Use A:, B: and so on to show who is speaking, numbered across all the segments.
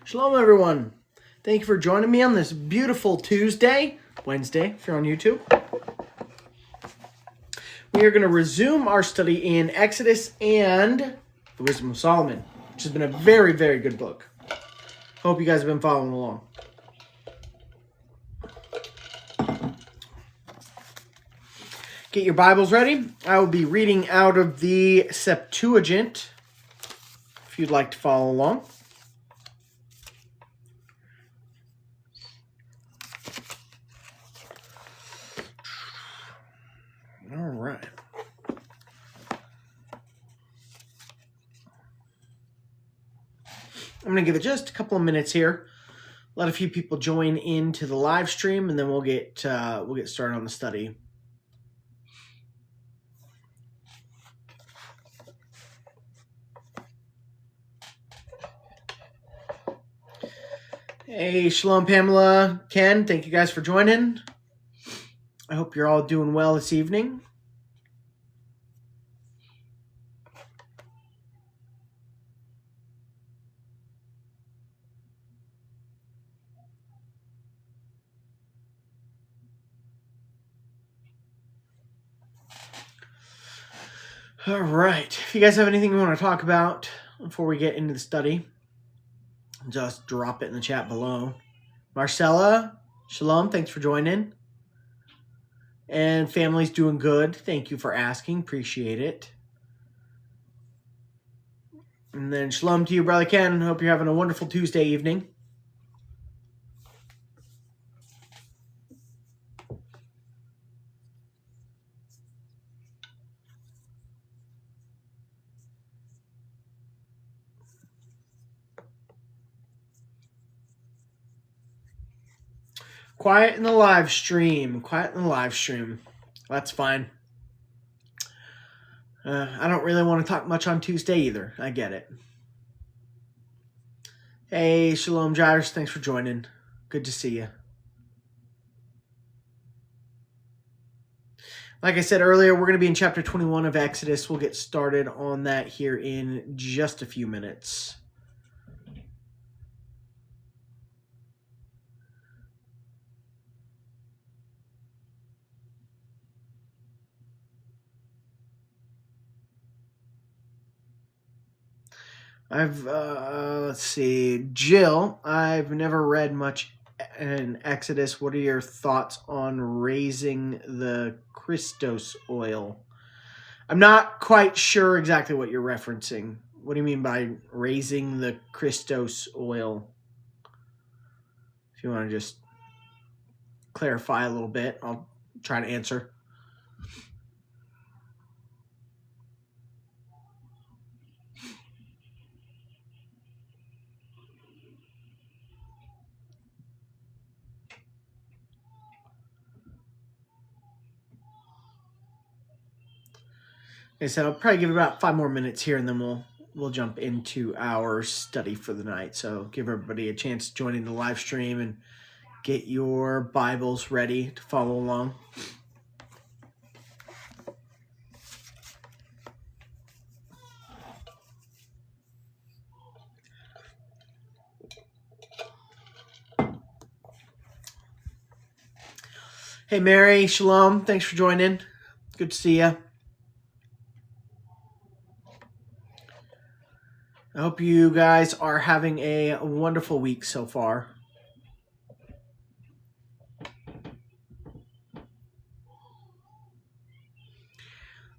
A: Shalom, everyone. Thank you for joining me on this beautiful Wednesday, if you're on YouTube. We are going to resume our study in Exodus and the Wisdom of Solomon, which has been a very, very good book. Hope you guys have been following along. Get your Bibles ready. I will be reading out of the Septuagint, if you'd like to follow along. All right. I'm going to give it just a couple of minutes here. Let a few people join into the live stream, and then we'll get started on the study. Hey, Shalom, Pamela, Ken, thank you guys for joining. I hope you're all doing well this evening. All right. If you guys have anything you want to talk about before we get into the study, just drop it in the chat below. Marcella, Shalom, thanks for joining. And family's doing good. Thank you for asking. Appreciate it. And then Shalom to you, Brother Ken. Hope you're having a wonderful Tuesday evening. Quiet in the live stream. That's fine. I don't really want to talk much on Tuesday either. I get it. Hey, Shalom Jairus. Thanks for joining. Good to see you. Like I said earlier, we're going to be in chapter 21 of Exodus. We'll get started on that here in just a few minutes. Let's see, Jill, I've never read much in Exodus. What are your thoughts on raising the Christos oil? I'm not quite sure exactly what you're referencing. What do you mean by raising the Christos oil? If you want to just clarify a little bit, I'll try to answer. Like I said, I'll probably give it about 5 more minutes here, and then we'll jump into our study for the night. So give everybody a chance to join in the live stream and get your Bibles ready to follow along. Hey, Mary, Shalom. Thanks for joining. Good to see you. I hope you guys are having a wonderful week so far.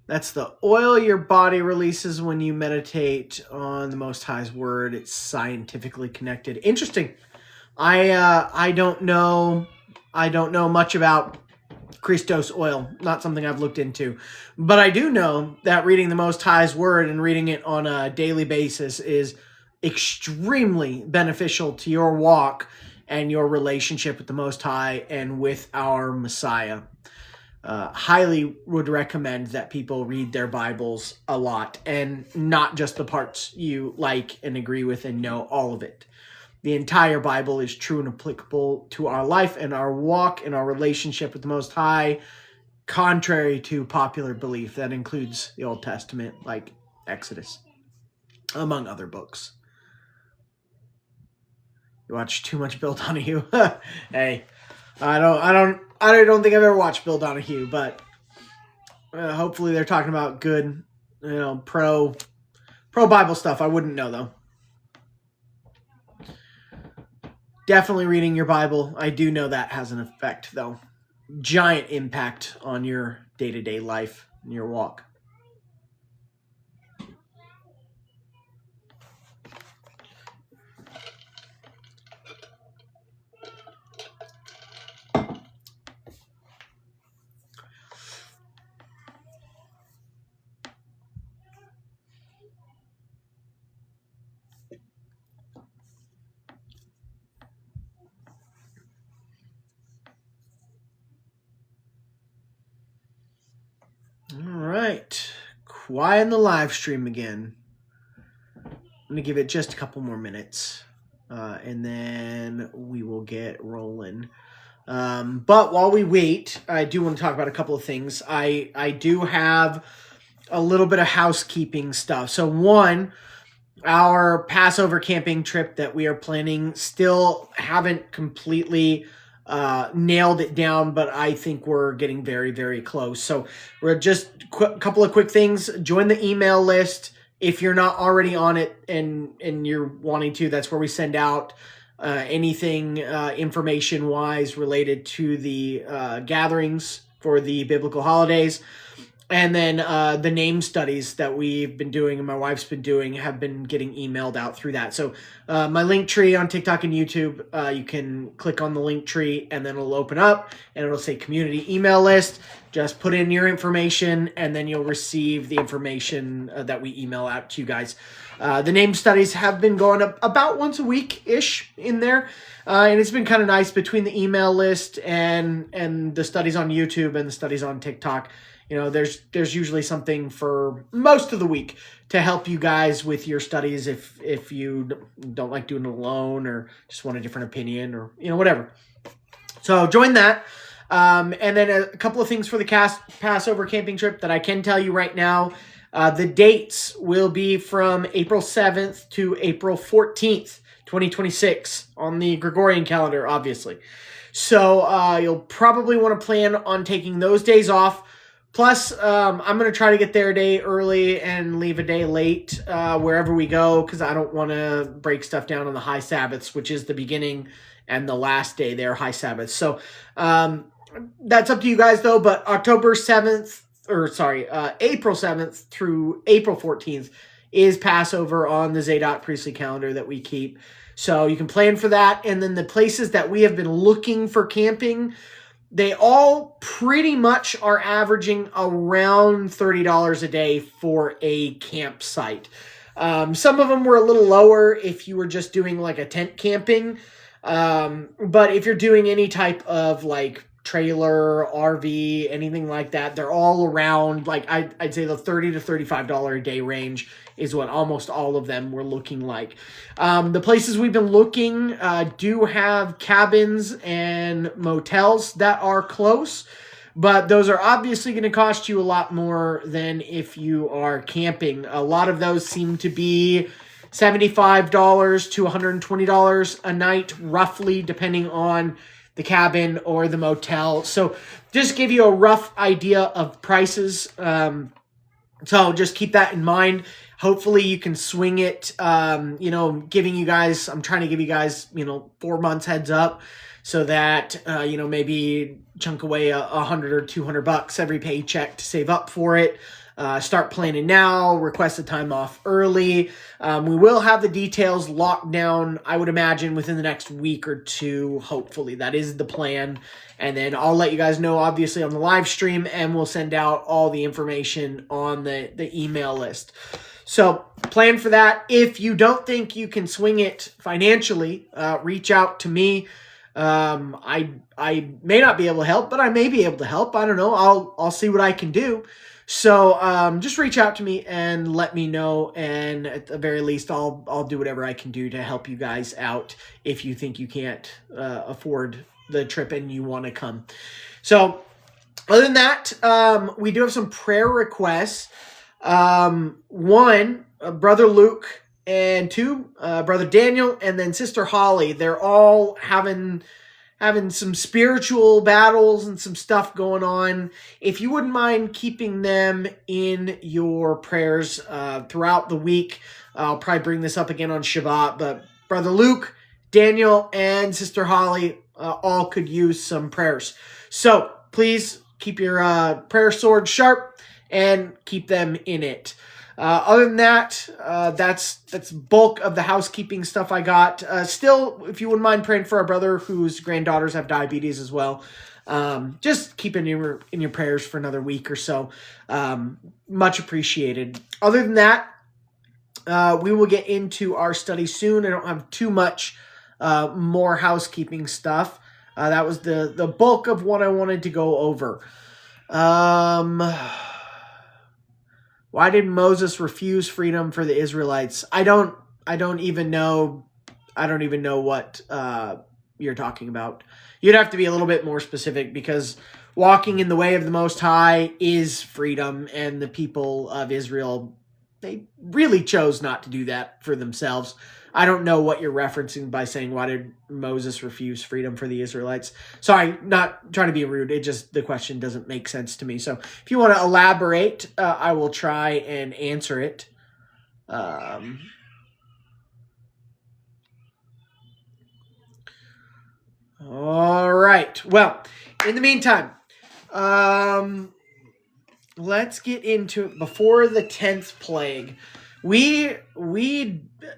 A: That's the oil your body releases when you meditate on the Most High's word. It's scientifically connected. Interesting. I don't know much about Christos oil, not something I've looked into. But I do know that reading the Most High's word and reading it on a daily basis is extremely beneficial to your walk and your relationship with the Most High and with our Messiah. Highly would recommend that people read their Bibles a lot, and not just the parts you like and agree with and know all of it. The entire Bible is true and applicable to our life and our walk and our relationship with the Most High, contrary to popular belief. That includes the Old Testament, like Exodus, among other books. You watch too much Bill Donahue. Hey, I don't think I've ever watched Bill Donahue, but hopefully they're talking about good, pro Bible stuff. I wouldn't know though. Definitely reading your Bible. I do know that has an effect though. Giant impact on your day-to-day life and your walk. All right, quiet in the live stream again. I'm going to give it just a couple more minutes, and then we will get rolling. But while we wait, I do want to talk about a couple of things. I do have a little bit of housekeeping stuff. So one, our Passover camping trip that we are planning, still haven't completely nailed it down, but I think we're getting very, very close. So we're just a couple of quick things. Join the email list if you're not already on it and you're wanting to. That's where we send out anything information wise related to the gatherings for the biblical holidays. And then the name studies that we've been doing and my wife's been doing have been getting emailed out through that. So my link tree on TikTok and YouTube, you can click on the link tree and then it'll open up and it'll say community email list. Just put in your information and then you'll receive the information that we email out to you guys. The name studies have been going up about once a week-ish in there. And it's been kind of nice between the email list and the studies on YouTube and the studies on TikTok. There's usually something for most of the week to help you guys with your studies if you don't like doing it alone or just want a different opinion or, whatever. So join that. And then a couple of things for the Passover camping trip that I can tell you right now. The dates will be from April 7th to April 14th, 2026 on the Gregorian calendar, obviously. So you'll probably want to plan on taking those days off. Plus, I'm going to try to get there a day early and leave a day late wherever we go because I don't want to break stuff down on the high Sabbaths, which is the beginning and the last day there, high Sabbaths. So that's up to you guys, though. But April 7th through April 14th is Passover on the Zadok priestly calendar that we keep. So you can plan for that. And then the places that we have been looking for camping, they all pretty much are averaging around $30 a day for a campsite. Some of them were a little lower if you were just doing like a tent camping. But if you're doing any type of like trailer, RV, anything like that, they're all around like I'd say the $30 to $35 a day range is what almost all of them were looking like. The places we've been looking do have cabins and motels that are close, but those are obviously going to cost you a lot more than if you are camping. A lot of those seem to be $75 to $120 a night, roughly, depending on the cabin or the motel. So just give you a rough idea of prices. So just keep that in mind. Hopefully you can swing it, I'm trying to give you guys, 4 months heads up so that, maybe chunk away $100 or $200 every paycheck to save up for it. Start planning now, request the time off early. We will have the details locked down, I would imagine, within the next week or two, hopefully. That is the plan. And then I'll let you guys know, obviously, on the live stream, and we'll send out all the information on the email list. So plan for that. If you don't think you can swing it financially, reach out to me. I may not be able to help, but I may be able to help. I don't know. I'll see what I can do. So just reach out to me and let me know, and at the very least, I'll do whatever I can do to help you guys out if you think you can't afford the trip and you want to come. So other than that, we do have some prayer requests. One, Brother Luke and 2, Brother Daniel, and then Sister Holly. They're all having some spiritual battles and some stuff going on. If you wouldn't mind keeping them in your prayers throughout the week, I'll probably bring this up again on Shabbat, but Brother Luke, Daniel, and Sister Holly all could use some prayers. So please keep your prayer sword sharp and keep them in it. Other than that, that's bulk of the housekeeping stuff I got. Still, if you wouldn't mind praying for our brother whose granddaughters have diabetes as well. Just keep in your prayers for another week or so. Much appreciated. Other than that, we will get into our study soon. I don't have too much more housekeeping stuff. That was the bulk of what I wanted to go over. Why did Moses refuse freedom for the Israelites? I don't even know what you're talking about. You'd have to be a little bit more specific, because walking in the way of the Most High is freedom, and the people of Israel, they really chose not to do that for themselves. I don't know what you're referencing by saying, why did Moses refuse freedom for the Israelites? Sorry, not trying to be rude. The question doesn't make sense to me. So if you want to elaborate, I will try and answer it. All right. Well, in the meantime, let's get into it. Before the 10th plague,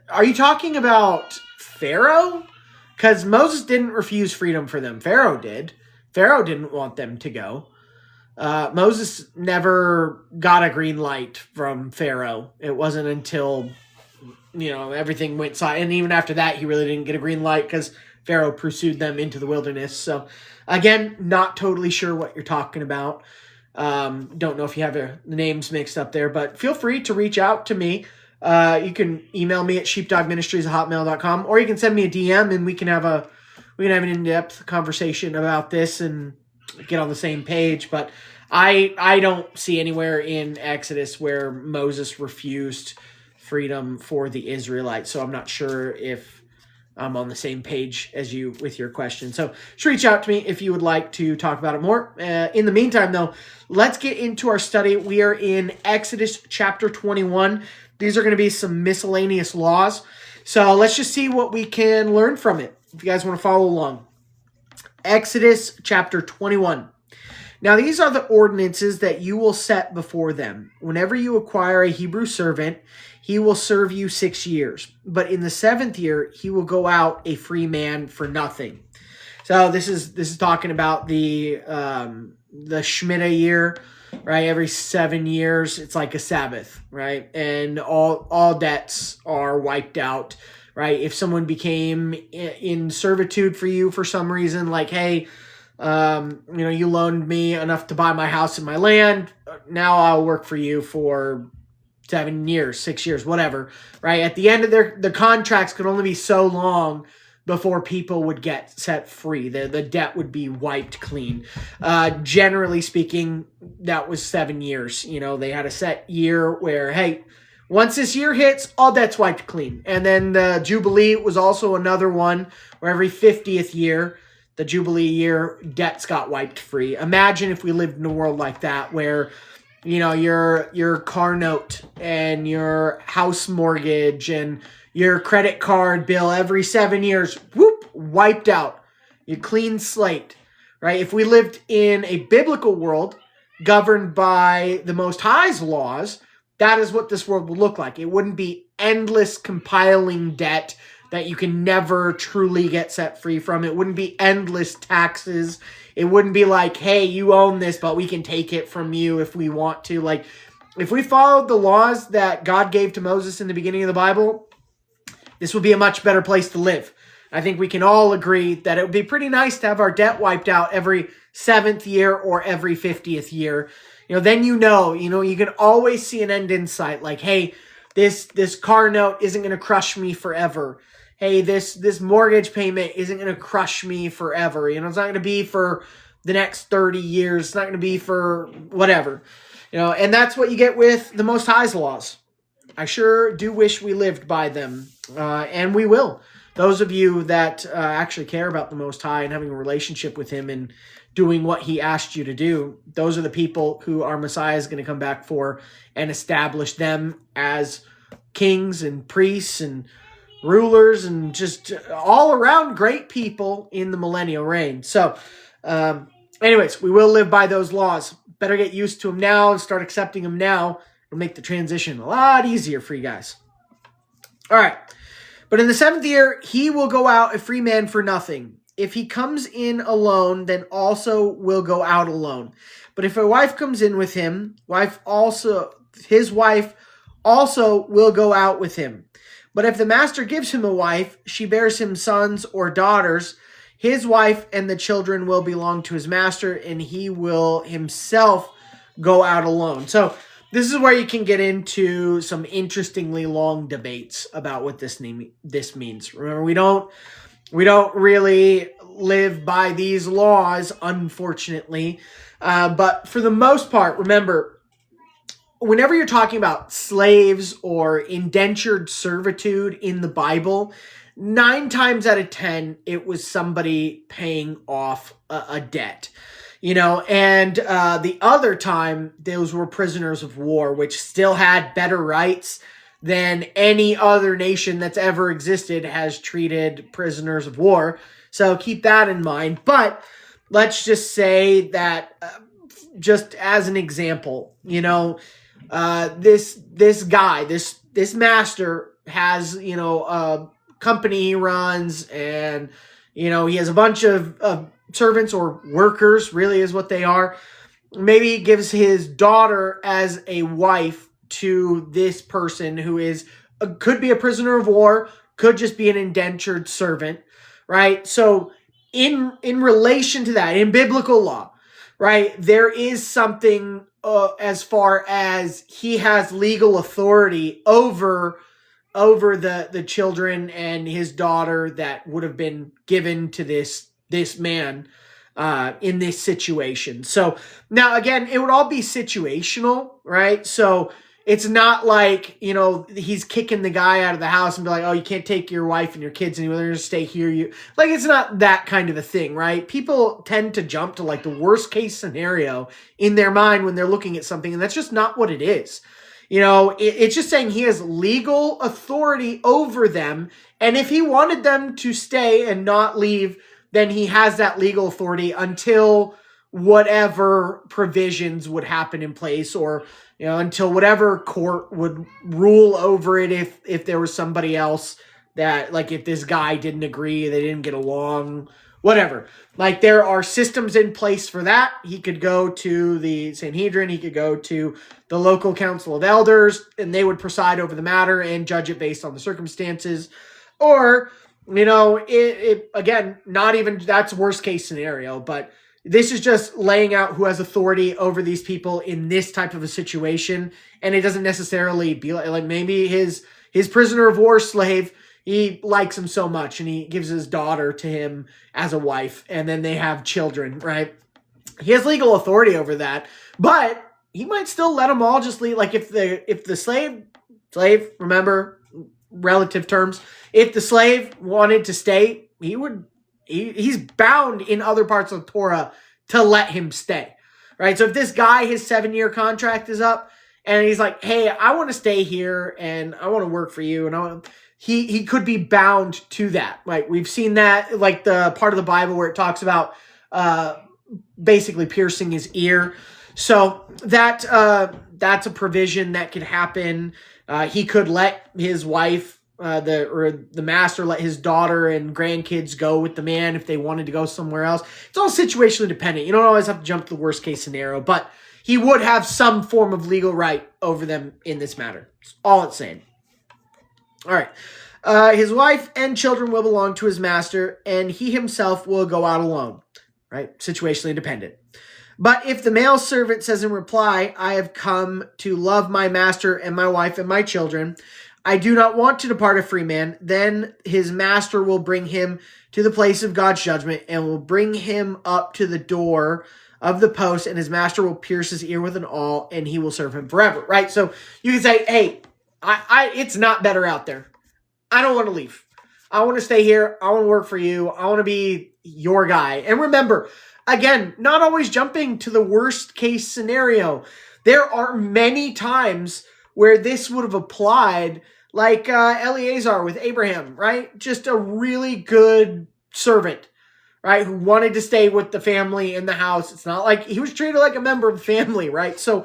A: are you talking about Pharaoh? Because Moses didn't refuse freedom for them. Pharaoh did. Pharaoh didn't want them to go. Moses never got a green light from Pharaoh. It wasn't until, everything went silent. And even after that, he really didn't get a green light, because Pharaoh pursued them into the wilderness. So, again, not totally sure what you're talking about. Don't know if you have the names mixed up there, but feel free to reach out to me. You can email me at sheepdogministries@hotmail.com, or you can send me a DM and we can have an in-depth conversation about this and get on the same page. But I don't see anywhere in Exodus where Moses refused freedom for the Israelites. So I'm not sure if I'm on the same page as you with your question. So just reach out to me if you would like to talk about it more. In the meantime, though, let's get into our study. We are in Exodus chapter 21. These are going to be some miscellaneous laws. So let's just see what we can learn from it, if you guys want to follow along. Exodus chapter 21. Now these are the ordinances that you will set before them. Whenever you acquire a Hebrew servant, he will serve you 6 years. But in the 7th year, he will go out a free man for nothing. So this is talking about the Shemitah year, right? Every 7 years, it's like a Sabbath, right? And all debts are wiped out, right? If someone became in servitude for you for some reason, like, hey, you loaned me enough to buy my house and my land, now I'll work for you for 7 years, 6 years, whatever, right? At the end of the contracts could only be so long before people would get set free. The debt would be wiped clean. Generally speaking, that was 7 years. They had a set year where, hey, once this year hits, all debt's wiped clean. And then the Jubilee was also another one where every 50th year, the Jubilee year, debts got wiped free. Imagine if we lived in a world like that, where your car note and your house mortgage and your credit card bill every 7 years, whoop, wiped out. You clean slate, right? If we lived in a biblical world governed by the Most High's laws, that is what this world would look like. It wouldn't be endless compiling debt that you can never truly get set free from. It wouldn't be endless taxes. It wouldn't be like, hey, you own this, but we can take it from you if we want to. Like, if we followed the laws that God gave to Moses in the beginning of the Bible, this would be a much better place to live. I think we can all agree that it would be pretty nice to have our debt wiped out every 7th year or every 50th year. Then you can always see an end in sight. Like, hey, this car note isn't going to crush me forever. Hey, this mortgage payment isn't going to crush me forever. It's not going to be for the next 30 years. It's not going to be for whatever. And that's what you get with the Most High's laws. I sure do wish we lived by them, and we will. Those of you that actually care about the Most High and having a relationship with him and doing what he asked you to do, those are the people who our Messiah is going to come back for and establish them as kings and priests and rulers and just all around great people in the millennial reign. So, anyways, we will live by those laws. Better get used to them now and start accepting them now. It'll make the transition a lot easier for you guys. All right. But in the 7th year, he will go out a free man for nothing. If he comes in alone, then also will go out alone. But if a wife comes in with him, his wife also will go out with him. But if the master gives him a wife, she bears him sons or daughters, his wife and the children will belong to his master, and he will himself go out alone. So this is where you can get into some interestingly long debates about what this means. Remember, we don't really live by these laws, unfortunately. But for the most part, remember, whenever you're talking about slaves or indentured servitude in the Bible, 9 times out of 10, it was somebody paying off a debt. And the other time, those were prisoners of war, which still had better rights than any other nation that's ever existed has treated prisoners of war. So keep that in mind. But let's just say that, just as an example, this guy, this master has, a company he runs, and, he has a bunch of servants or workers, really is what they are. Maybe he gives his daughter as a wife to this person who could be a prisoner of war, could just be an indentured servant, right? So in relation to that, in biblical law, right, there is something as far as he has legal authority over the children and his daughter that would have been given to this man in this situation. So now, again, it would all be situational, right? So it's not like, he's kicking the guy out of the house and be like, oh, you can't take your wife and your kids anywhere, they're going to stay here. It's not that kind of a thing, right? People tend to jump to the worst case scenario in their mind when they're looking at something, and that's just not what it is. It's just saying he has legal authority over them, and if he wanted them to stay and not leave, then he has that legal authority until whatever provisions would happen in place, or until whatever court would rule over it if there was somebody else that, if this guy didn't agree, they didn't get along, whatever. There are systems in place for that. He could go to the Sanhedrin, he could go to the local council of elders, and they would preside over the matter and judge it based on the circumstances. Or, again, not even, that's worst case scenario, but this is just laying out who has authority over these people in this type of a situation. And it doesn't necessarily be like maybe his prisoner of war slave, he likes him so much and he gives his daughter to him as a wife, and then they have children, right? He has legal authority over that, but he might still let them all just leave. If the slave, remember, relative terms, if the slave wanted to stay, he's bound in other parts of Torah to let him stay, right? So if this guy, his 7-year contract is up and he's like, hey, I want to stay here and I want to work for you, and he could be bound to that. Right? We've seen that, the part of the Bible where it talks about basically piercing his ear. So that's a provision that could happen. He could let his wife, the master, let his daughter and grandkids go with the man if they wanted to go somewhere else. It's all situationally dependent. You don't always have to jump to the worst case scenario, but he would have some form of legal right over them in this matter. That's all it's saying. All right. His wife and children will belong to his master, and he himself will go out alone. Right? Situationally dependent. But if the male servant says in reply, I have come to love my master and my wife and my children, I do not want to depart a free man, then his master will bring him to the place of God's judgment and will bring him up to the door of the post, and his master will pierce his ear with an awl, and he will serve him forever. Right? So you can say, hey, It's not better out there. I don't want to leave. I want to stay here. I want to work for you. I want to be your guy. And remember, again, not always jumping to the worst case scenario. There are many times where this would have applied, like Eleazar with Abraham, right? Just a really good servant, right? Who wanted to stay with the family in the house. It's not like he was treated like a member of the family, right? So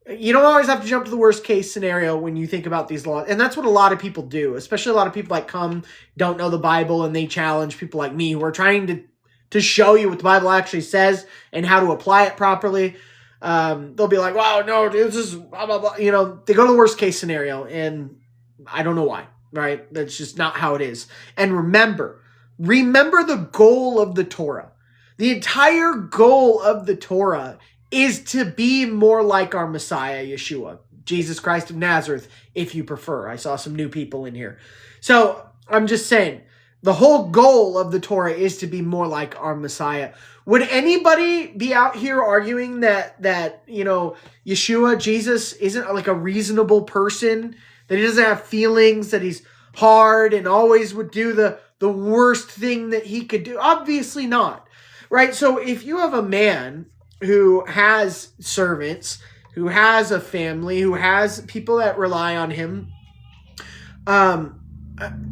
A: you don't always have to jump to the worst case scenario when you think about these laws. And that's what a lot of people do, especially a lot of people that don't know the Bible, and they challenge people like me who are trying to show you what the Bible actually says and how to apply it properly. They'll be like, wow, no, this is blah, blah, blah. You know, they go to the worst case scenario, and I don't know why, right? That's just not how it is. And remember the goal of the Torah. The entire goal of the Torah is to be more like our Messiah, Yeshua, Jesus Christ of Nazareth, if you prefer. I saw some new people in here. So I'm just saying, the whole goal of the Torah is to be more like our Messiah. Would anybody be out here arguing that you know, Yeshua, Jesus, isn't like a reasonable person, that he doesn't have feelings, that he's hard and always would do the worst thing that he could do? Obviously not, right? So if you have a man who has servants, who has a family, who has people that rely on him,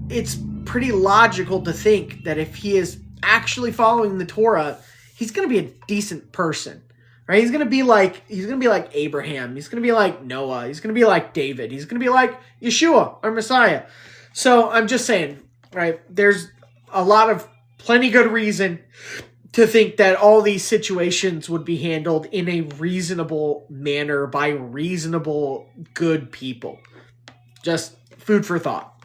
A: it's pretty logical to think that if he is actually following the Torah, he's going to be a decent person, right? He's going to be like Abraham. He's going to be like Noah. He's going to be like David. He's going to be like Yeshua, our Messiah. So I'm just saying, right? There's a lot of plenty good reason to think that all these situations would be handled in a reasonable manner by reasonable, good people. Just food for thought.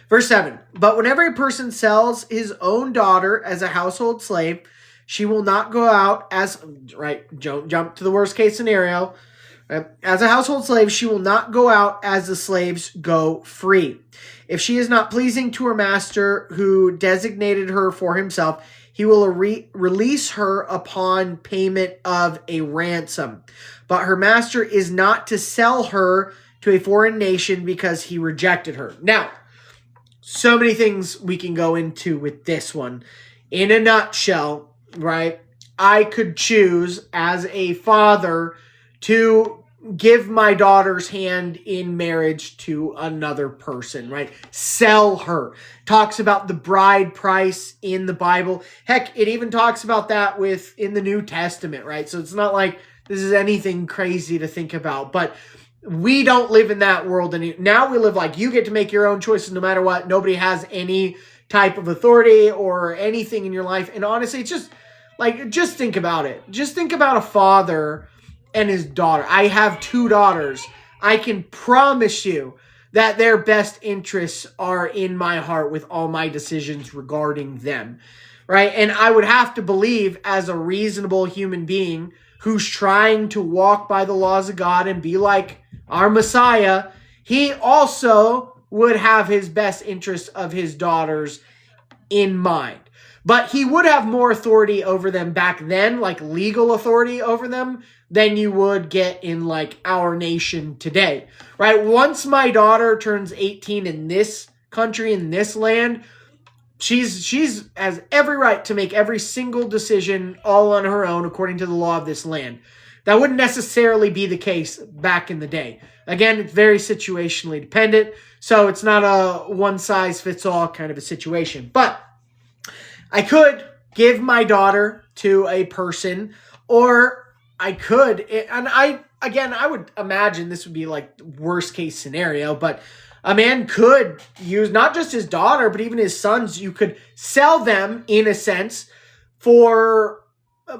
A: Verse 7, but whenever a person sells his own daughter as a household slave, she will not go out as, right, don't jump to the worst case scenario. Right? As a household slave, she will not go out as the slaves go free. If she is not pleasing to her master who designated her for himself, he will release her upon payment of a ransom. But her master is not to sell her to a foreign nation because he rejected her. Now, so many things we can go into with this one. In a nutshell, right, I could choose as a father to give my daughter's hand in marriage to another person, right? Sell her. Talks about the bride price in the Bible. Heck, it even talks about that in the New Testament, right? So it's not like this is anything crazy to think about, but we don't live in that world. And now we live like you get to make your own choices no matter what. Nobody has any type of authority or anything in your life. And honestly, it's just like, just think about it. Just think about a father and his daughter. I have 2 daughters. I can promise you that their best interests are in my heart with all my decisions regarding them, right? And I would have to believe, as a reasonable human being who's trying to walk by the laws of God and be like our Messiah, he also would have his best interests of his daughters in mind. But he would have more authority over them back then, like legal authority over them, than you would get in like our nation today, right? Once my daughter turns 18 in this country, in this land, she's has every right to make every single decision all on her own according to the law of this land. That wouldn't necessarily be the case back in the day. Again, it's very situationally dependent, so it's not a one-size-fits-all kind of a situation. But I could give my daughter to a person, or I could, and I would imagine this would be like the worst case scenario, but a man could use not just his daughter, but even his sons. You could sell them, in a sense, for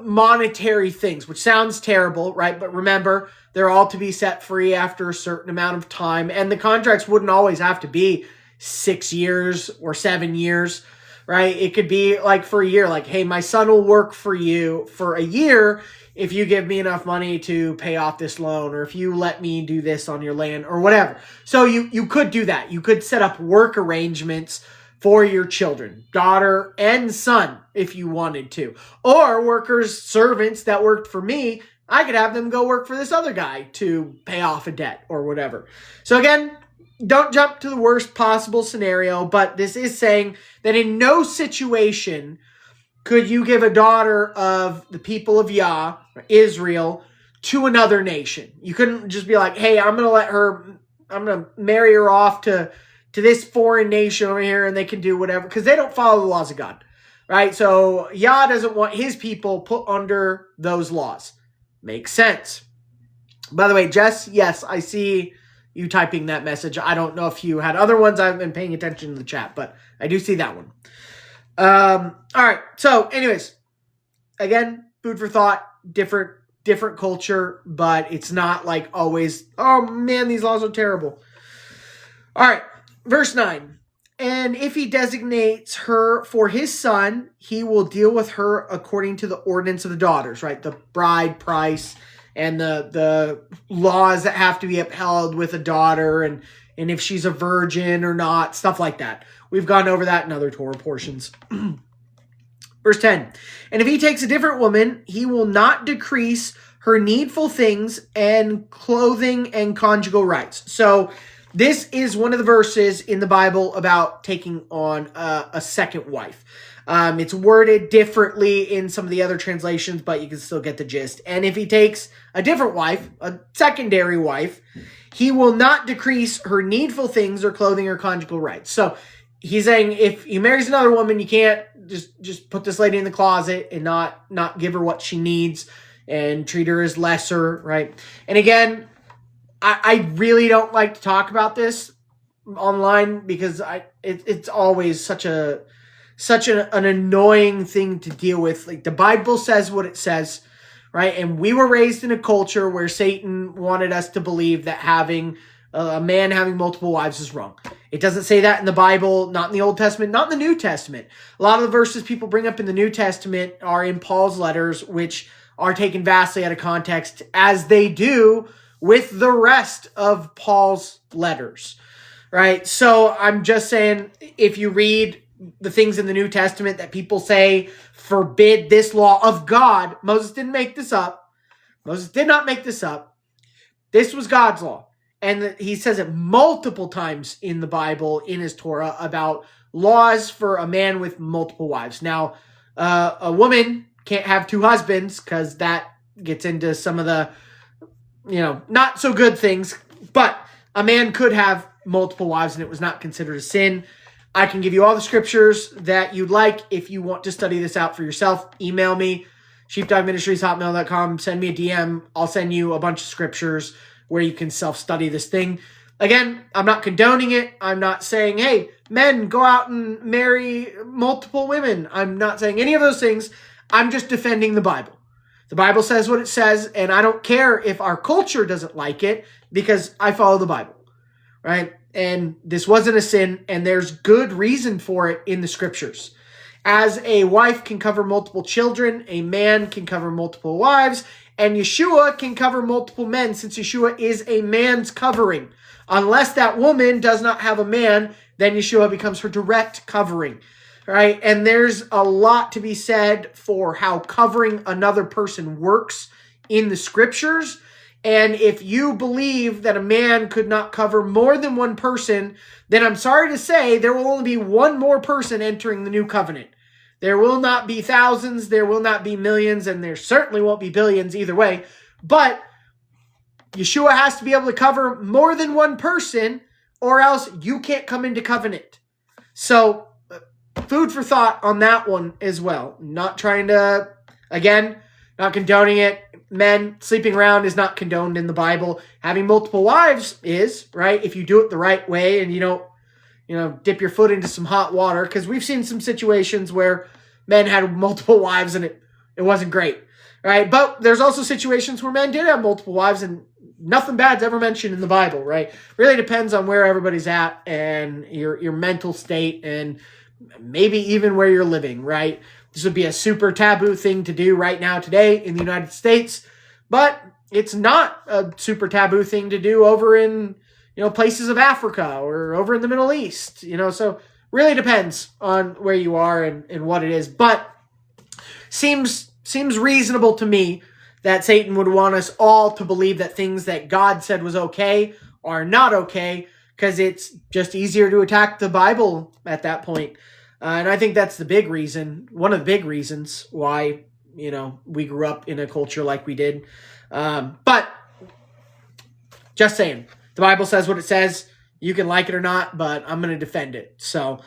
A: monetary things, which sounds terrible, right? But remember, they're all to be set free after a certain amount of time, and the contracts wouldn't always have to be 6 years or 7 years, right? It could be like for a year, like, hey, my son will work for you for a year if you give me enough money to pay off this loan, or if you let me do this on your land, or whatever. So you could do that. You could set up work arrangements for your children, daughter and son, if you wanted to. Or workers, servants that worked for me I could have them go work for this other guy to pay off a debt or whatever. So again, don't jump to the worst possible scenario, but this is saying that in no situation could you give a daughter of the people of Yah, Israel, to another nation. You couldn't just be like, hey, I'm going to marry her off to this foreign nation over here and they can do whatever, because they don't follow the laws of God, right? So Yah doesn't want his people put under those laws. Makes sense. By the way, Jess, yes, I see you typing that message. I don't know if you had other ones. I've been paying attention to the chat, but I do see that one. All right. So anyways, again, food for thought, different culture, but it's not like always, oh man, these laws are terrible. All right. Verse 9. And if he designates her for his son, he will deal with her according to the ordinance of the daughters, right? The bride price and the laws that have to be upheld with a daughter and if she's a virgin or not, stuff like that. We've gone over that in other Torah portions. Verse 10. And if he takes a different woman, he will not decrease her needful things and clothing and conjugal rights. So this is one of the verses in the Bible about taking on a second wife. It's worded differently in some of the other translations, but you can still get the gist. And if he takes a different wife, a secondary wife, he will not decrease her needful things or clothing or conjugal rights. So he's saying if he marries another woman, you can't just put this lady in the closet and not give her what she needs and treat her as lesser, right? And again, I really don't like to talk about this online because it's always such an annoying thing to deal with. Like the Bible says what it says, right? And we were raised in a culture where Satan wanted us to believe that having a man having multiple wives is wrong. It doesn't say that in the Bible, not in the Old Testament, not in the New Testament. A lot of the verses people bring up in the New Testament are in Paul's letters, which are taken vastly out of context, as they do with the rest of Paul's letters, right? So I'm just saying, if you read the things in the New Testament that people say forbid this law of God, Moses didn't make this up. Moses did not make this up. This was God's law. And he says it multiple times in the Bible, in his Torah, about laws for a man with multiple wives. Now, a woman can't have two husbands because that gets into some of the not so good things, but a man could have multiple wives and it was not considered a sin. I can give you all the scriptures that you'd like. If you want to study this out for yourself, email me, sheepdogministries@hotmail.com. Send me a DM. I'll send you a bunch of scriptures where you can self-study this thing. Again, I'm not condoning it. I'm not saying, hey, men, go out and marry multiple women. I'm not saying any of those things. I'm just defending the Bible. The Bible says what it says, and I don't care if our culture doesn't like it because I follow the Bible, right? And this wasn't a sin, and there's good reason for it in the scriptures. As a wife can cover multiple children, a man can cover multiple wives, and Yeshua can cover multiple men since Yeshua is a man's covering. Unless that woman does not have a man, then Yeshua becomes her direct covering. Right? And there's a lot to be said for how covering another person works in the scriptures. And if you believe that a man could not cover more than one person, then I'm sorry to say there will only be one more person entering the new covenant. There will not be thousands, there will not be millions, and there certainly won't be billions either way. But Yeshua has to be able to cover more than one person, or else you can't come into covenant. So food for thought on that one as well. Not trying to, again, not condoning it. Men sleeping around is not condoned in the Bible. Having multiple wives is, right? If you do it the right way and you don't, dip your foot into some hot water. Because we've seen some situations where men had multiple wives and it wasn't great, right? But there's also situations where men did have multiple wives and nothing bad's ever mentioned in the Bible, right? Really depends on where everybody's at and your mental state and maybe even where you're living, right? This would be a super taboo thing to do right now today in the United States, but it's not a super taboo thing to do over in, places of Africa or over in the Middle East, so really depends on where you are and what it is, but seems reasonable to me that Satan would want us all to believe that things that God said was okay are not okay, because it's just easier to attack the Bible at that point. And I think that's the big reason, one of the big reasons why, we grew up in a culture like we did. But just saying, the Bible says what it says. You can like it or not, but I'm going to defend it. So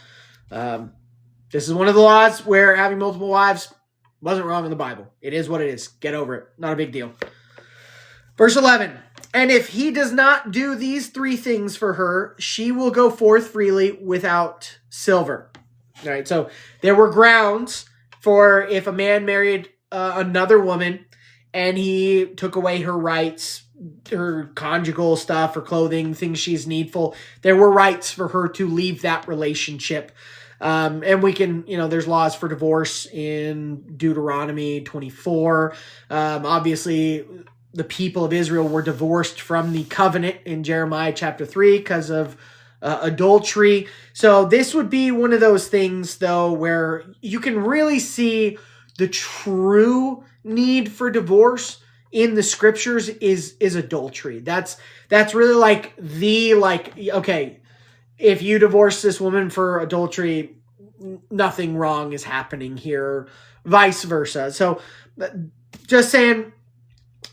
A: this is one of the laws where having multiple wives wasn't wrong in the Bible. It is what it is. Get over it. Not a big deal. Verse 11. And if he does not do these 3 things for her, she will go forth freely without silver. All right. So there were grounds for if a man married another woman and he took away her rights, her conjugal stuff, her clothing, things she's needful. There were rights for her to leave that relationship. And we can, there's laws for divorce in Deuteronomy 24. Obviously, the people of Israel were divorced from the covenant in Jeremiah chapter 3 because of adultery. So this would be one of those things, though, where you can really see the true need for divorce in the scriptures is adultery. That's really okay, if you divorce this woman for adultery, nothing wrong is happening here, vice versa. So just saying,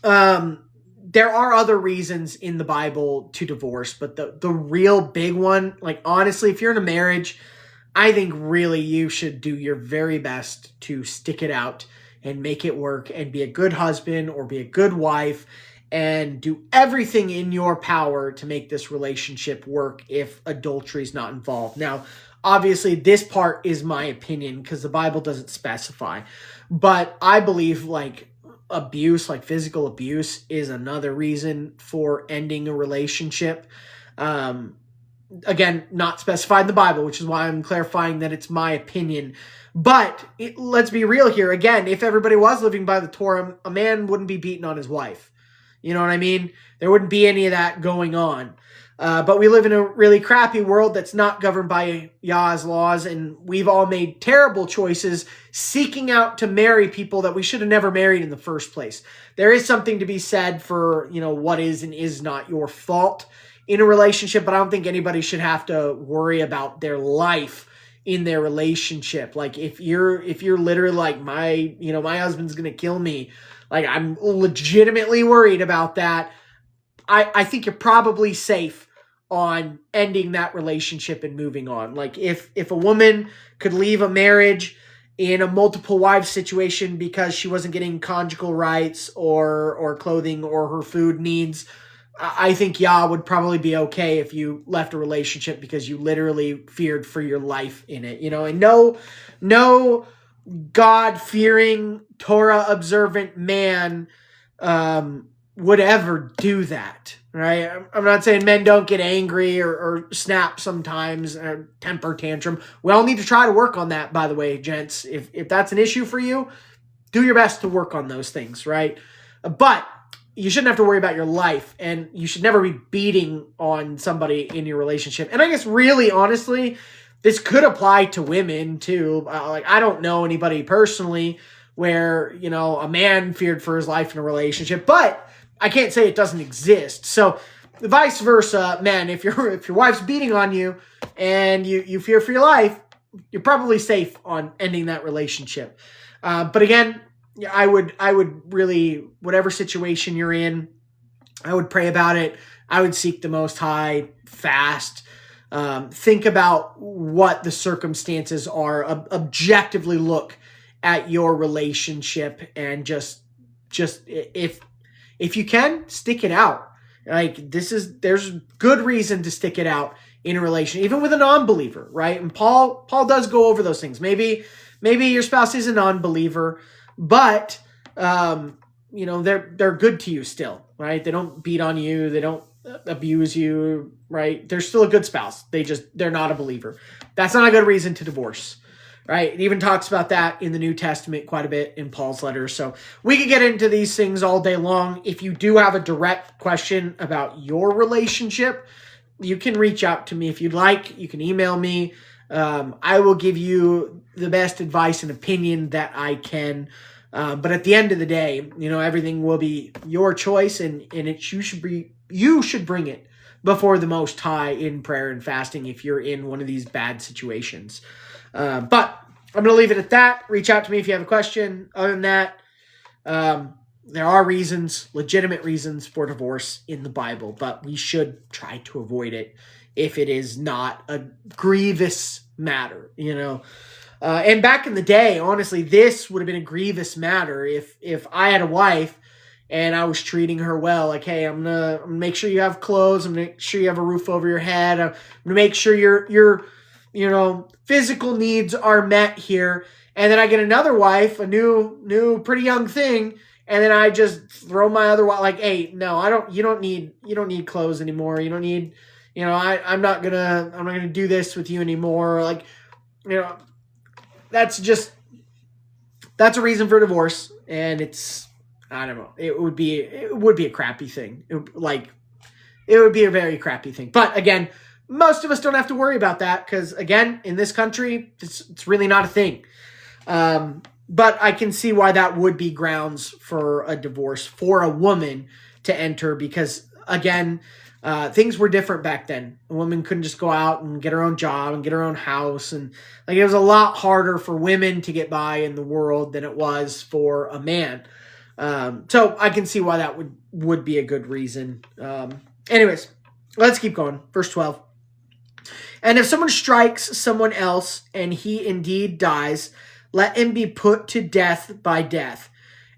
A: there are other reasons in the Bible to divorce, but the real big one, honestly, if you're in a marriage, I think really you should do your very best to stick it out and make it work and be a good husband or be a good wife and do everything in your power to make this relationship work if adultery is not involved. Now, obviously, this part is my opinion because the Bible doesn't specify, but I believe abuse, physical abuse, is another reason for ending a relationship. Again, not specified in the Bible, which is why I'm clarifying that it's my opinion. But let's be real here. Again, if everybody was living by the Torah, a man wouldn't be beating on his wife. You know what I mean? There wouldn't be any of that going on. But we live in a really crappy world that's not governed by Yah's laws, and we've all made terrible choices seeking out to marry people that we should have never married in the first place. There is something to be said for, what is and is not your fault in a relationship, but I don't think anybody should have to worry about their life in their relationship. If you're literally my husband's going to kill me, I'm legitimately worried about that. I think you're probably safe on ending that relationship and moving on. If a woman could leave a marriage in a multiple wives situation because she wasn't getting conjugal rights or clothing or her food needs, I think Yah would probably be okay if you left a relationship because you literally feared for your life in it, and no God-fearing, Torah-observant man would ever do that, right? I'm not saying men don't get angry or snap sometimes, or temper tantrum. We all need to try to work on that, by the way, gents. If that's an issue for you, do your best to work on those things, right? But you shouldn't have to worry about your life, and you should never be beating on somebody in your relationship. And I guess really, honestly, this could apply to women too. I don't know anybody personally where, a man feared for his life in a relationship, but I can't say it doesn't exist. So vice versa, men, if your wife's beating on you and you fear for your life, you're probably safe on ending that relationship. But again, I would really, whatever situation you're in, I would pray about it. I would seek the Most High, fast. Think about what the circumstances are. Objectively look at your relationship and just if you can, stick it out. There's good reason to stick it out in a relation, even with a non-believer, right? And Paul does go over those things. Maybe your spouse is a non-believer, but they're good to you still, right? They don't beat on you, they don't abuse you, right? They're still a good spouse. They're not a believer. That's not a good reason to divorce, right? It even talks about that in the New Testament quite a bit in Paul's letters. So we could get into these things all day long. If you do have a direct question about your relationship, you can reach out to me if you'd like. You can email me. I will give you the best advice and opinion that I can. But at the end of the day, everything will be your choice, and you should bring it before the Most High in prayer and fasting if you're in one of these bad situations. But I'm going to leave it at that. Reach out to me if you have a question. Other than that, there are legitimate reasons for divorce in the Bible, but we should try to avoid it if it is not a grievous matter, And back in the day, honestly, this would have been a grievous matter if I had a wife and I was treating her well. Like, hey, I'm gonna make sure you have clothes. I'm gonna make sure you have a roof over your head. I'm gonna make sure your physical needs are met here. And then I get another wife, a new pretty young thing, and then I just throw my other wife, like, hey, no, you don't need clothes anymore. You don't need, I'm not gonna do this with you anymore. Like, that's a reason for divorce, and it's, I don't know, it would be a crappy thing. It would be a very crappy thing. But again, most of us don't have to worry about that because, again, in this country, it's really not a thing. But I can see why that would be grounds for a divorce for a woman to enter because, again, things were different back then. A woman couldn't just go out and get her own job and get her own house. And it was a lot harder for women to get by in the world than it was for a man. So I can see why that would be a good reason. Anyways, let's keep going. Verse 12. And if someone strikes someone else and he indeed dies, let him be put to death by death.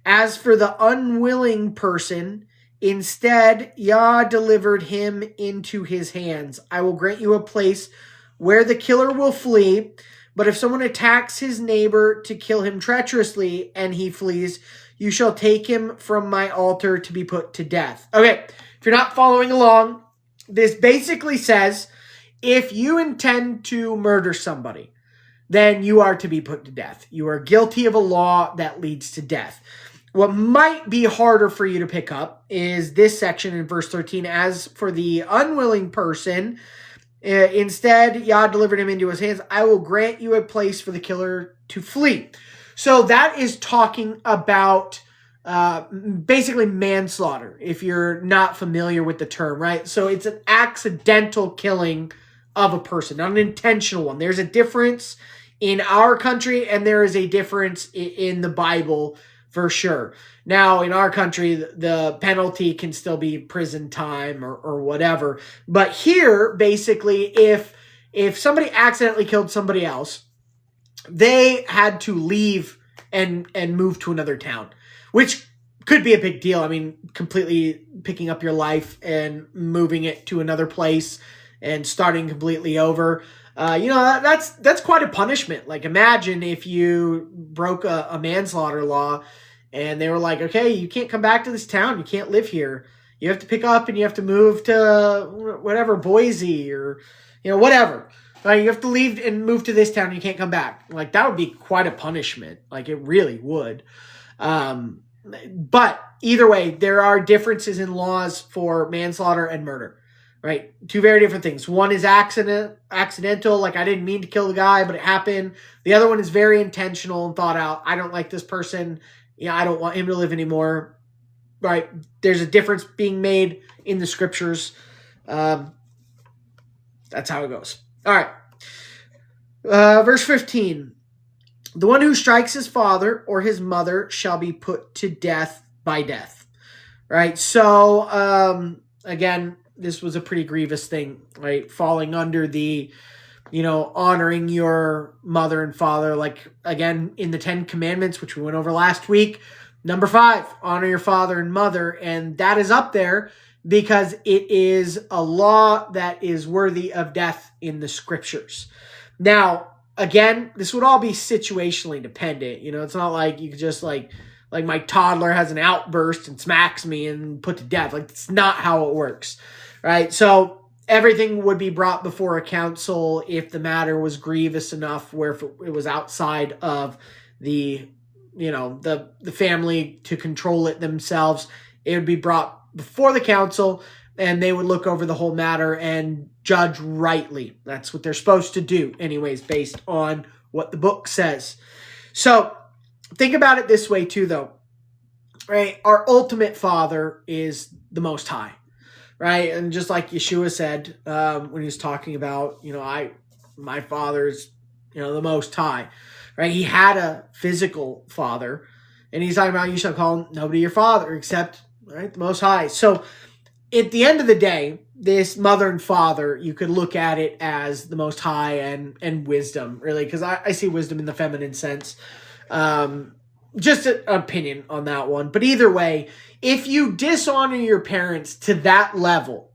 A: As for the unwilling person, instead, Yah delivered him into his hands. I will grant you a place where the killer will flee, but if someone attacks his neighbor to kill him treacherously and he flees, you shall take him from my altar to be put to death. Okay, if you're not following along, this basically says, if you intend to murder somebody, then you are to be put to death. You are guilty of a law that leads to death. What might be harder for you to pick up is this section in verse 13. As for the unwilling person, instead, Yah delivered him into his hands. I will grant you a place for the killer to flee. So that is talking about basically manslaughter, if you're not familiar with the term, right? So it's an accidental killing of a person, not an intentional one. There's a difference in our country, and there is a difference in the Bible for sure. Now, in our country, the penalty can still be prison time or whatever. But here, basically, if somebody accidentally killed somebody else, they had to leave and move to another town, which could be a big deal. I mean, completely picking up your life and moving it to another place and starting completely over. That's quite a punishment. Like, imagine if you broke a manslaughter law and they were like, okay, you can't come back to this town. You can't live here. You have to pick up and you have to move to whatever, Boise or, whatever. Like, you have to leave and move to this town. And you can't come back. Like, that would be quite a punishment. Like, it really would. But either way, there are differences in laws for manslaughter and murder. Right? Two very different things. One is accidental, like I didn't mean to kill the guy, but it happened. The other one is very intentional and thought out. I don't like this person. I don't want him to live anymore. Right? There's a difference being made in the scriptures. That's how it goes. All right. Verse 15. The one who strikes his father or his mother shall be put to death by death. Right? So, again, this was a pretty grievous thing, right? Falling under the, honoring your mother and father. Like, again, in the 10 Commandments, which we went over last week, number 5, honor your father and mother. And that is up there because it is a law that is worthy of death in the scriptures. Now, again, this would all be situationally dependent. It's not like you could just like my toddler has an outburst and smacks me and put to death. Like, it's not how it works. Right, so everything would be brought before a council if the matter was grievous enough where it was outside of the family to control it themselves. It would be brought before the council, and they would look over the whole matter and judge rightly. That's what they're supposed to do, anyways, based on what the book says. So think about it this way too, though, right? Our ultimate Father is the Most High, right? And just like Yeshua said when he was talking about, my Father's, the Most High, right? He had a physical father, and he's talking about you shall call nobody your father except, right, the Most High. So at the end of the day, this mother and father, you could look at it as the Most High and wisdom, really, because I see wisdom in the feminine sense. Just an opinion on that one. But either way, if you dishonor your parents to that level,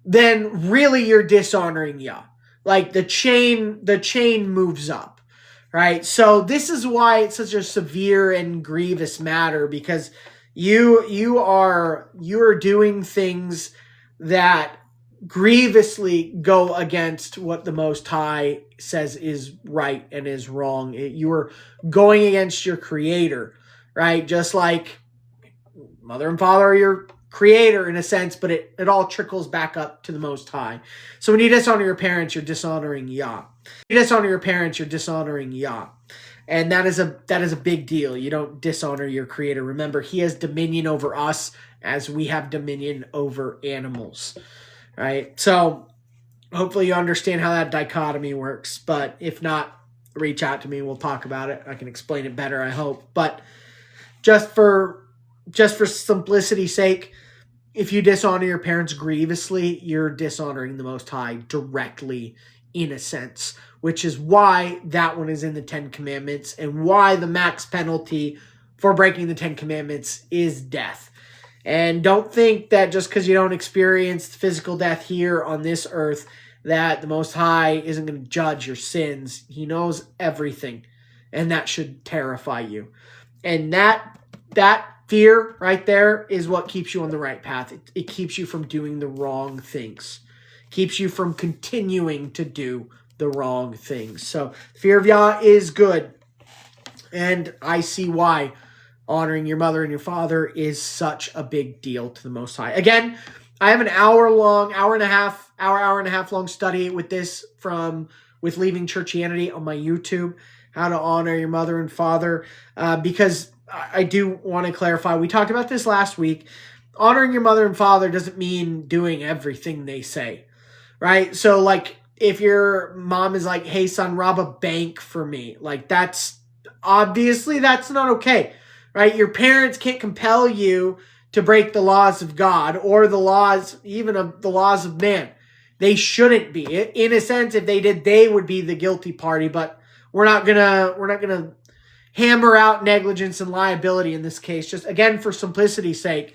A: then really you're dishonoring Yah. Like the chain moves up, right? So this is why it's such a severe and grievous matter, because you are doing things that grievously go against what the Most High says is right and is wrong. You are going against your Creator, right? Just like mother and father are your Creator in a sense, but it all trickles back up to the Most High. So when you dishonor your parents, you're dishonoring Yah. When you dishonor your parents, you're dishonoring Yah. And that is a big deal. You don't dishonor your Creator. Remember, He has dominion over us as we have dominion over animals, right? So hopefully you understand how that dichotomy works. But if not, reach out to me. We'll talk about it. I can explain it better, I hope. But just for simplicity's sake, if you dishonor your parents grievously, you're dishonoring the Most High directly, in a sense, which is why that one is in the 10 Commandments and why the max penalty for breaking the 10 Commandments is death. And don't think that just because you don't experience physical death here on this earth that the Most High isn't going to judge your sins. He knows everything, and that should terrify you. And that fear right there is what keeps you on the right path. It keeps you from doing the wrong things. Keeps you from continuing to do the wrong things. So fear of Yah is good. And I see why honoring your mother and your father is such a big deal to the Most High. Again, I have an hour and a half long study with this with Leaving Churchianity on my YouTube, how to honor your mother and father, because I do want to clarify. We talked about this last week. Honoring your mother and father doesn't mean doing everything they say, right? So like if your mom is like, hey son, rob a bank for me, like that's not okay, right? Your parents can't compel you to break the laws of God or the laws, even of the laws of man. They shouldn't be. In a sense, if they did, they would be the guilty party, but we're not gonna hammer out negligence and liability in this case, just again for simplicity's sake,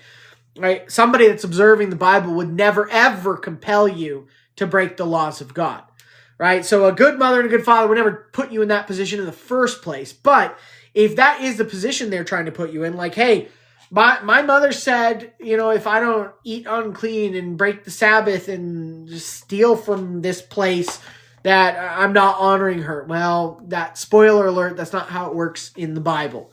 A: right? Somebody that's observing the Bible would never ever compel you to break the laws of God, right? So a good mother and a good father would never put you in that position in the first place. But if that is the position they're trying to put you in, like, hey, my mother said, if I don't eat unclean and break the Sabbath and just steal from this place, that I'm not honoring her. Well, that spoiler alert, that's not how it works in the Bible.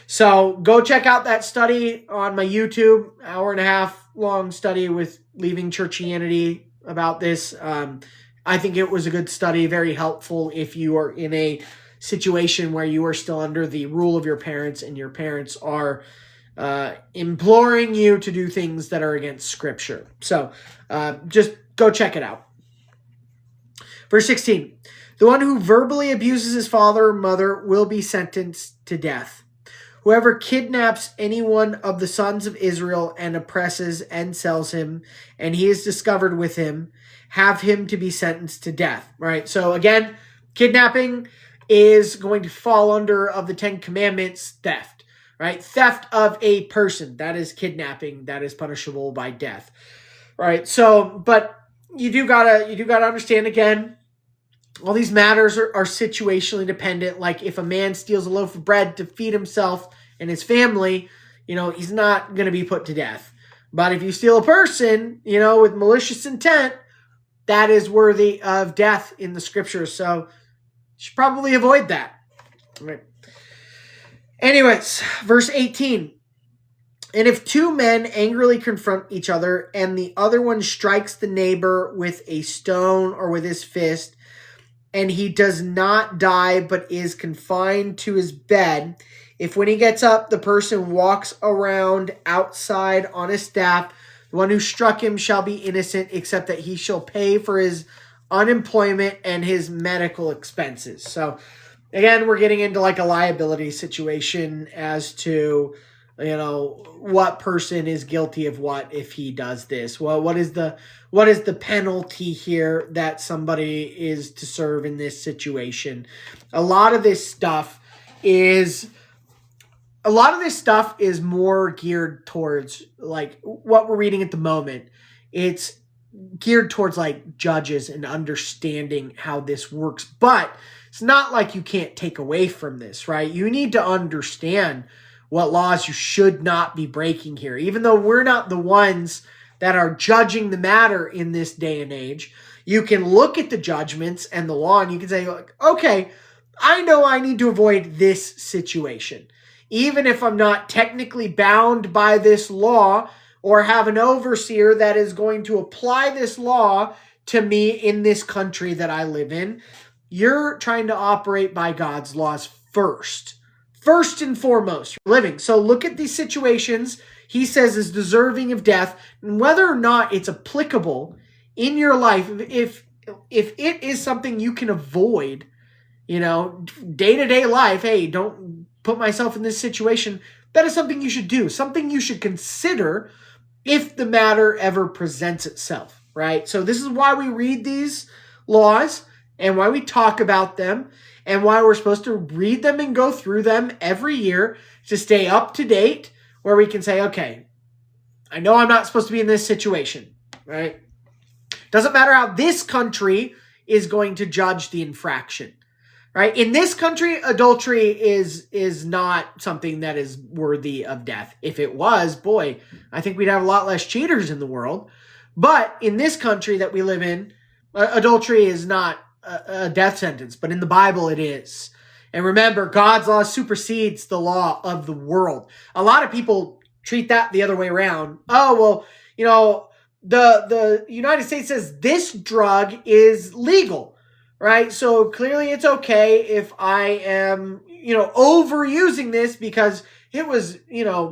A: So go check out that study on my YouTube, hour and a half long study with Leaving Churchianity about this. I think it was a good study, very helpful if you are in a situation where you are still under the rule of your parents and your parents are imploring you to do things that are against Scripture. So just go check it out. Verse 16, the one who verbally abuses his father or mother will be sentenced to death. Whoever kidnaps any one of the sons of Israel and oppresses and sells him, and he is discovered with him, have him to be sentenced to death. Right? So again, kidnapping is going to fall under of the 10 Commandments, theft. Right? Theft of a person, that is kidnapping, that is punishable by death. Right? So, but you do gotta understand again, all these matters are situationally dependent. Like if a man steals a loaf of bread to feed himself and his family, he's not going to be put to death. But if you steal a person, with malicious intent, that is worthy of death in the Scriptures. So you should probably avoid that. All right. Anyways, verse 18. And if two men angrily confront each other and the other one strikes the neighbor with a stone or with his fist, and he does not die but is confined to his bed, if when he gets up, the person walks around outside on his staff, the one who struck him shall be innocent, except that he shall pay for his unemployment and his medical expenses. So, again, we're getting into like a liability situation as to, what person is guilty of what if he does this. Well, what is the penalty here that somebody is to serve in this situation? A lot of this stuff is more geared towards like what we're reading at the moment. It's geared towards like judges and understanding how this works, but it's not like you can't take away from this, right? You need to understand what laws you should not be breaking here. Even though we're not the ones that are judging the matter in this day and age, you can look at the judgments and the law and you can say, okay, I know I need to avoid this situation. Even if I'm not technically bound by this law or have an overseer that is going to apply this law to me in this country that I live in, you're trying to operate by God's laws first and foremost, living. So look at these situations he says is deserving of death, and whether or not it's applicable in your life. If it is something you can avoid, day-to-day life, hey, don't put myself in this situation, that is something you should do, something you should consider if the matter ever presents itself, right? So this is why we read these laws and why we talk about them and why we're supposed to read them and go through them every year to stay up to date, where we can say, okay, I know I'm not supposed to be in this situation, right? Doesn't matter how this country is going to judge the infraction, right? In this country, adultery is not something that is worthy of death. If it was, boy, I think we'd have a lot less cheaters in the world. But in this country that we live in, adultery is not a death sentence, but in the Bible it is. And remember, God's law supersedes the law of the world. A lot of people treat that the other way around. Oh, well, the United States says this drug is legal, right? So clearly it's okay if I am, overusing this because it was,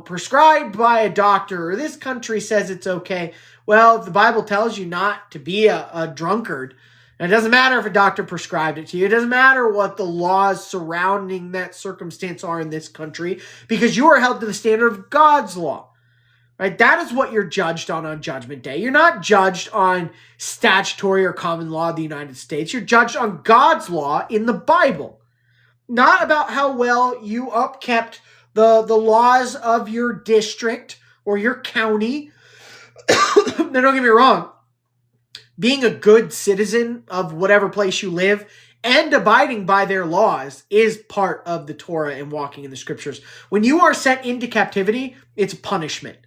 A: prescribed by a doctor, or this country says it's okay. Well, if the Bible tells you not to be a drunkard, and it doesn't matter if a doctor prescribed it to you. It doesn't matter what the laws surrounding that circumstance are in this country, because you are held to the standard of God's law, right? That is what you're judged on Judgment Day. You're not judged on statutory or common law of the United States. You're judged on God's law in the Bible, not about how well you upkept the laws of your district or your county. Now, don't get me wrong. Being a good citizen of whatever place you live and abiding by their laws is part of the Torah and walking in the scriptures. When you are sent into captivity, it's a punishment.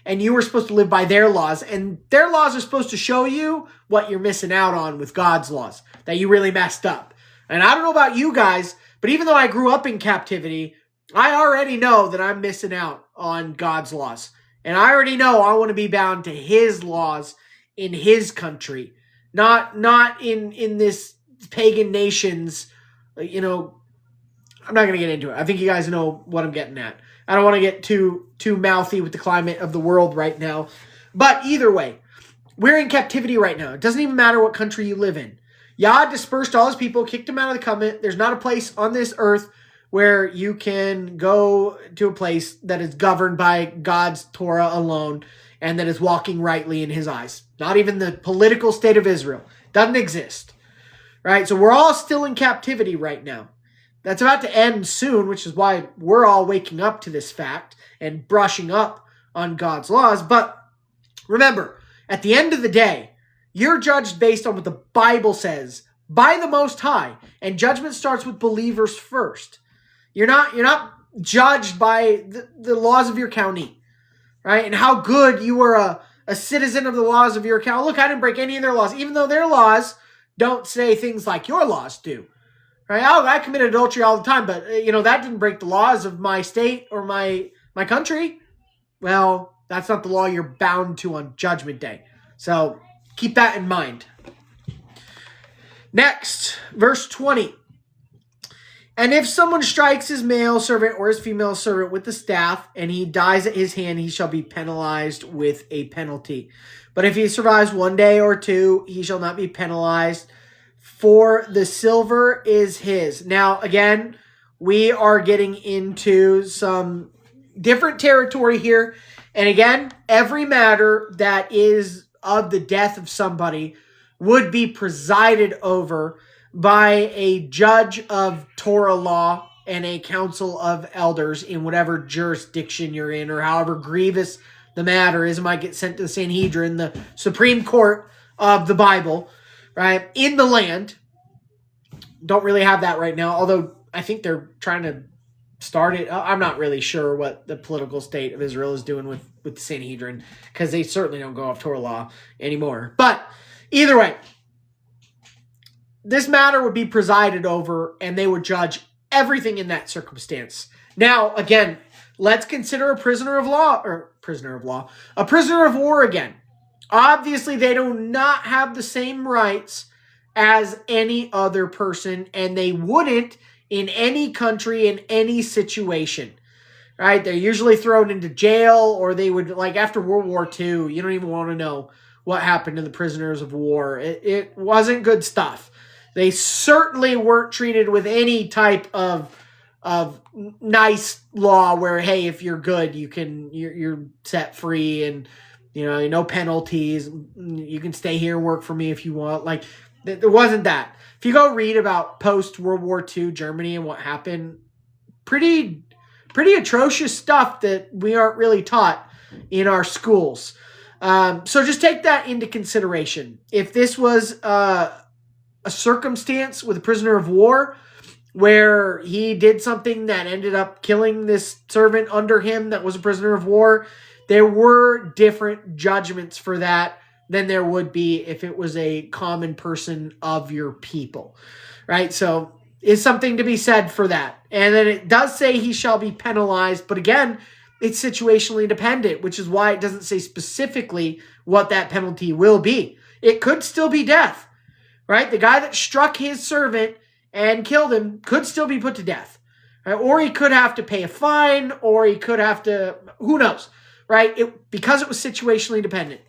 A: And you are supposed to live by their laws. And their laws are supposed to show you what you're missing out on with God's laws, that you really messed up. And I don't know about you guys, but even though I grew up in captivity, I already know that I'm missing out on God's laws. And I already know I want to be bound to his laws in his country, not in this pagan nations. I'm not going to get into it. I think you guys know what I'm getting at. I don't want to get too mouthy with the climate of the world right now. But either way, we're in captivity right now. It doesn't even matter what country you live in. Yah dispersed all his people, kicked them out of the covenant. There's not a place on this earth where you can go to a place that is governed by God's Torah alone and that is walking rightly in his eyes. Not even the political state of Israel. Doesn't exist. Right? So we're all still in captivity right now. That's about to end soon, which is why we're all waking up to this fact and brushing up on God's laws. But remember, at the end of the day, you're judged based on what the Bible says by the Most High. And judgment starts with believers first. You're not judged by the laws of your county. Right? And how good you were a citizen of the laws of your county. Look, I didn't break any of their laws, even though their laws don't say things like your laws do. Right? Oh, I committed adultery all the time, but that didn't break the laws of my state or my country. Well, that's not the law you're bound to on Judgment Day. So keep that in mind. Next, verse 20. And if someone strikes his male servant or his female servant with the staff, and he dies at his hand, he shall be penalized with a penalty. But if he survives 1 day or 2, he shall not be penalized, for the silver is his. Now, again, we are getting into some different territory here. And again, every matter that is of the death of somebody would be presided over by a judge of Torah law and a council of elders in whatever jurisdiction you're in, or however grievous the matter is. It might get sent to the Sanhedrin, the Supreme Court of the Bible, right, in the land. Don't really have that right now, although I think they're trying to start it. I'm not really sure what the political state of Israel is doing with the Sanhedrin, because they certainly don't go off Torah law anymore. But either way, this matter would be presided over, and they would judge everything in that circumstance. Now, again, let's consider a prisoner of war again. Obviously, they do not have the same rights as any other person, and they wouldn't in any country, in any situation, right? They're usually thrown into jail, or they would, like after World War II, you don't even want to know what happened to the prisoners of war. It wasn't good stuff. They certainly weren't treated with any type of nice law where, hey, if you're good, you're set free, and no penalties. You can stay here and work for me if you want. Like, there wasn't that. If you go read about post-World War II Germany and what happened, pretty atrocious stuff that we aren't really taught in our schools. So just take that into consideration. If this was a circumstance with a prisoner of war where he did something that ended up killing this servant under him that was a prisoner of war, there were different judgments for that than there would be if it was a common person of your people, right? So is something to be said for that. And then it does say he shall be penalized, but again, it's situationally dependent, which is why it doesn't say specifically what that penalty will be. It could still be death, right? The guy that struck his servant and killed him could still be put to death, right? Or he could have to pay a fine, or he could have to, who knows, right? Because it was situationally dependent.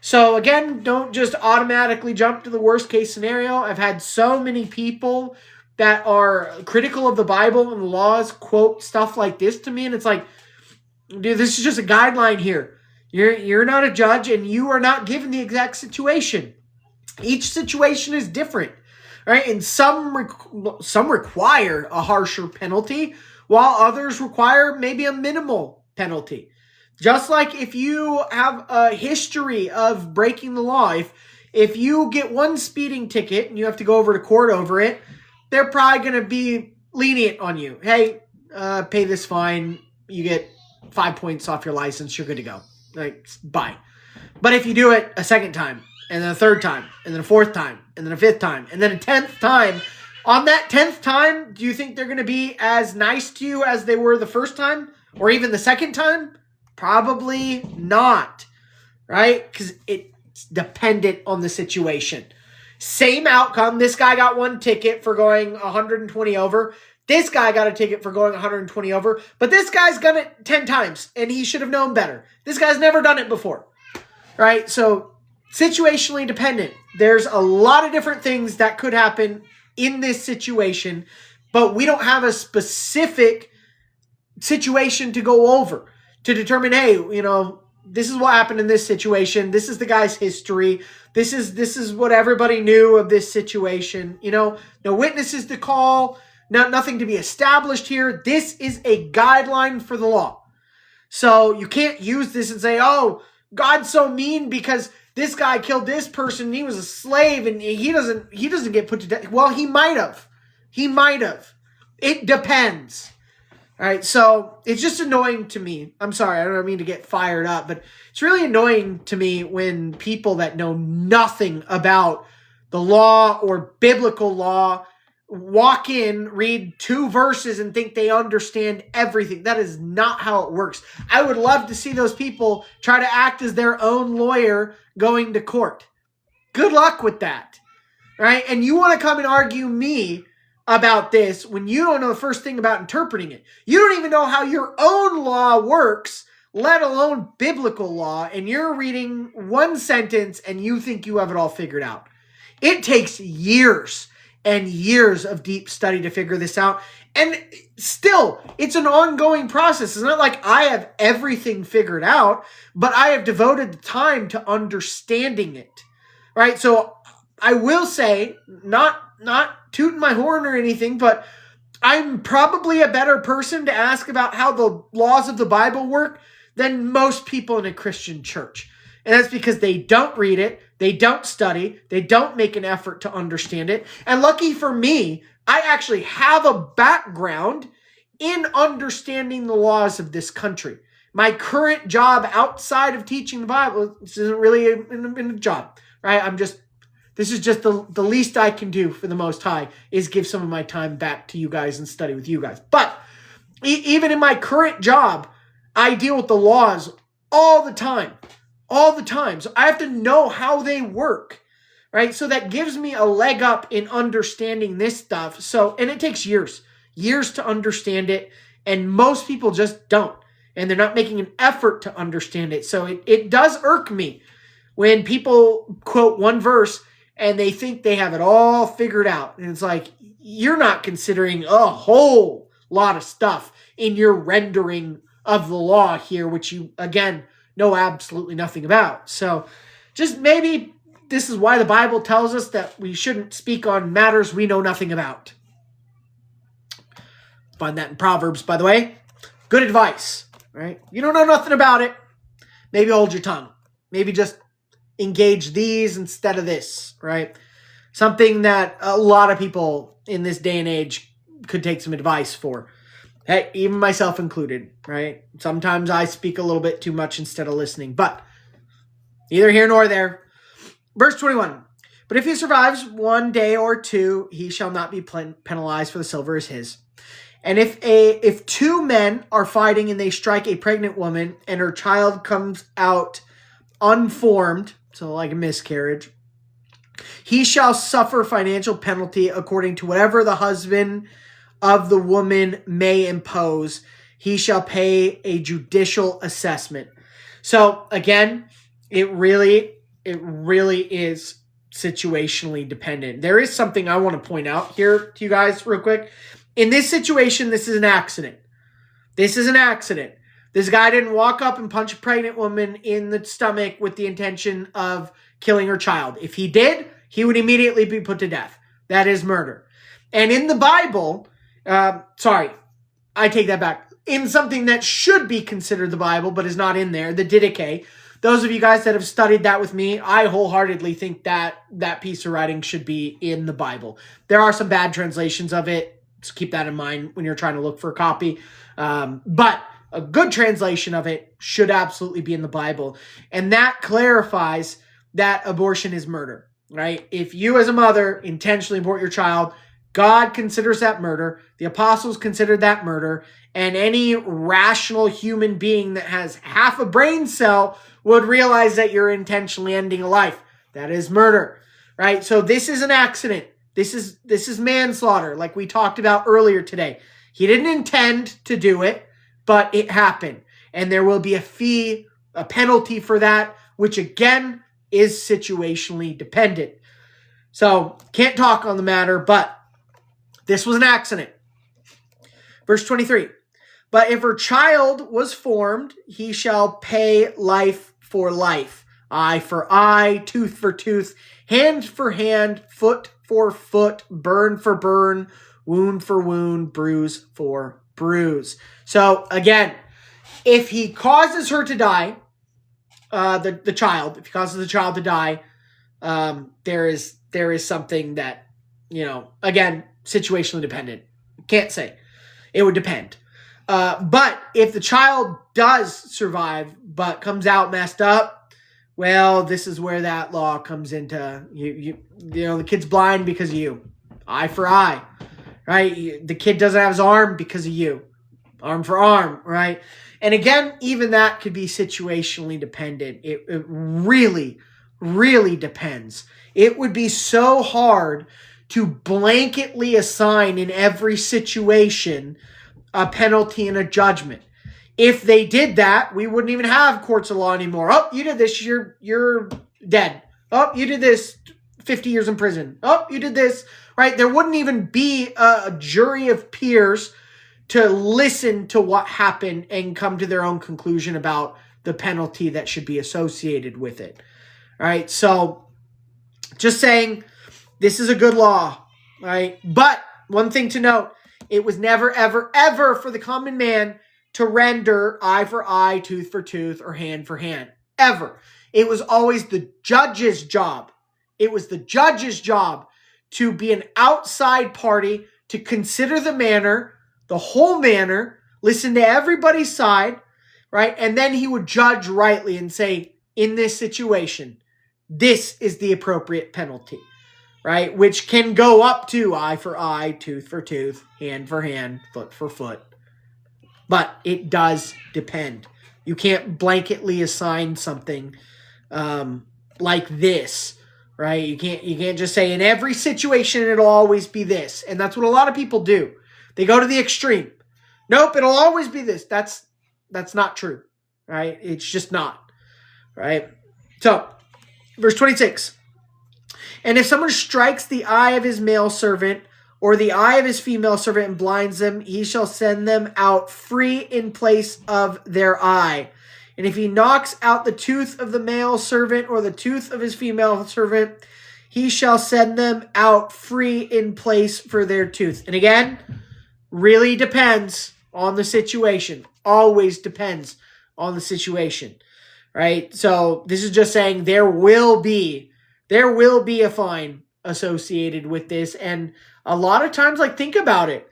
A: So again, don't just automatically jump to the worst case scenario. I've had so many people that are critical of the Bible and the laws quote stuff like this to me, and it's like, dude, this is just a guideline here. You're not a judge, and you are not given the exact situation. Each situation is different, right? And some require a harsher penalty, while others require maybe a minimal penalty. Just like if you have a history of breaking the law, if you get one speeding ticket and you have to go over to court over it, they're probably going to be lenient on you. Hey, pay this fine. You get 5 points off your license. You're good to go. Like, bye. But if you do it a second time, and then a third time, and then a fourth time, and then a fifth time, and then a 10th time, on that 10th time, do you think they're going to be as nice to you as they were the first time? Or even the second time? Probably not, right? Because it's dependent on the situation. Same outcome. This guy got one ticket for going 120 over. This guy got a ticket for going 120 over. But this guy's done it 10 times, and he should have known better. This guy's never done it before, right? So situationally dependent. There's a lot of different things that could happen in this situation, but we don't have a specific situation to go over to determine, hey, this is what happened in this situation. This is the guy's history. This is what everybody knew of this situation. No witnesses to call, nothing to be established here. This is a guideline for the law. So you can't use this and say, oh, God's so mean because this guy killed this person. He was a slave and he doesn't get put to death. Well, he might have. It depends. All right, so it's just annoying to me. I'm sorry, I don't mean to get fired up, but it's really annoying to me when people that know nothing about the law or biblical law walk in, read 2 verses, and think they understand everything. That is not how it works. I would love to see those people try to act as their own lawyer going to court. Good luck with that. right? And you want to come and argue me about this when you don't know the first thing about interpreting it. You don't even know how your own law works, let alone biblical law, and you're reading one sentence and you think you have it all figured out. It takes years and years of deep study to figure this out. And still, it's an ongoing process. It's not like I have everything figured out, but I have devoted the time to understanding it, right? So I will say, not tooting my horn or anything, but I'm probably a better person to ask about how the laws of the Bible work than most people in a Christian church. And that's because they don't read it, they don't study, they don't make an effort to understand it. And lucky for me, I actually have a background in understanding the laws of this country. My current job outside of teaching the Bible, this isn't really a job, right? This is just the least I can do for the Most High is give some of my time back to you guys and study with you guys. But even in my current job, I deal with the laws all the time. So I have to know how they work, right? So that gives me a leg up in understanding this stuff. And it takes years to understand it. And most people just don't. And they're not making an effort to understand it. So it does irk me when people quote one verse and they think they have it all figured out. And it's like, you're not considering a whole lot of stuff in your rendering of the law here, which you, again, know absolutely nothing about. So just maybe this is why the Bible tells us that we shouldn't speak on matters we know nothing about. Find that in Proverbs, by the way. Good advice, right? You don't know nothing about it. Maybe hold your tongue. Maybe just engage these instead of this, right? Something that a lot of people in this day and age could take some advice for. Hey, even myself included, right? Sometimes I speak a little bit too much instead of listening, but neither here nor there. Verse 21, but if he survives 1 day or two, he shall not be penalized, for the silver is his. And if two men are fighting and they strike a pregnant woman and her child comes out unformed, so like a miscarriage, he shall suffer financial penalty according to whatever the husband of the woman may impose. He shall pay a judicial assessment. So again, it really is situationally dependent. There is something I want to point out here to you guys real quick. In this situation, this is an accident. This guy didn't walk up and punch a pregnant woman in the stomach with the intention of killing her child. If he did, he would immediately be put to death. That is murder. And in the Bible, I take that back. In something that should be considered the Bible, but is not in there, the Didache. Those of you guys that have studied that with me, I wholeheartedly think that piece of writing should be in the Bible. There are some bad translations of it, so keep that in mind when you're trying to look for a copy. But a good translation of it should absolutely be in the Bible. And that clarifies that abortion is murder, right? If you as a mother intentionally abort your child, God considers that murder. The apostles considered that murder. And any rational human being that has half a brain cell would realize that you're intentionally ending a life. That is murder, right? So this is an accident. This is manslaughter, like we talked about earlier today. He didn't intend to do it, but it happened. And there will be a fee, a penalty for that, which again is situationally dependent. So can't talk on the matter, but this was an accident. Verse 23. But if her child was formed, he shall pay life for life, eye for eye, tooth for tooth, hand for hand, foot for foot, burn for burn, wound for wound, bruise for bruise. So again, if he causes her to die, if he causes the child to die, there is something that, again, situationally dependent. Can't say. It would depend. But if the child does survive but comes out messed up, well, this is where that law comes into the kid's blind because of you. Eye for eye, right? The kid doesn't have his arm because of you. Arm for arm, right? And again, even that could be situationally dependent. It really really depends. It would be so hard to blanketly assign in every situation a penalty and a judgment. If they did that, we wouldn't even have courts of law anymore. Oh, you did this, you're dead. Oh, you did this, 50 years in prison. Oh, you did this, right? There wouldn't even be a jury of peers to listen to what happened and come to their own conclusion about the penalty that should be associated with it. All right, so just saying, this is a good law, right? But one thing to note, it was never, ever, ever for the common man to render eye for eye, tooth for tooth, or hand for hand. Ever. It was always the judge's job. It was the judge's job to be an outside party, to consider the matter, the whole matter, listen to everybody's side, right? And then he would judge rightly and say, in this situation, this is the appropriate penalty, right? Which can go up to eye for eye, tooth for tooth, hand for hand, foot for foot. But it does depend. You can't blanketly assign something like this, right? You can't just say in every situation it'll always be this. And that's what a lot of people do. They go to the extreme. Nope, it'll always be this. That's not true, right? It's just not, right? So, verse 26. And if someone strikes the eye of his male servant or the eye of his female servant and blinds them, he shall send them out free in place of their eye. And if he knocks out the tooth of the male servant or the tooth of his female servant, he shall send them out free in place for their tooth. And again, really depends on the situation. Always depends on the situation, right? So this is just saying there will be a fine associated with this. And a lot of times, like, think about it.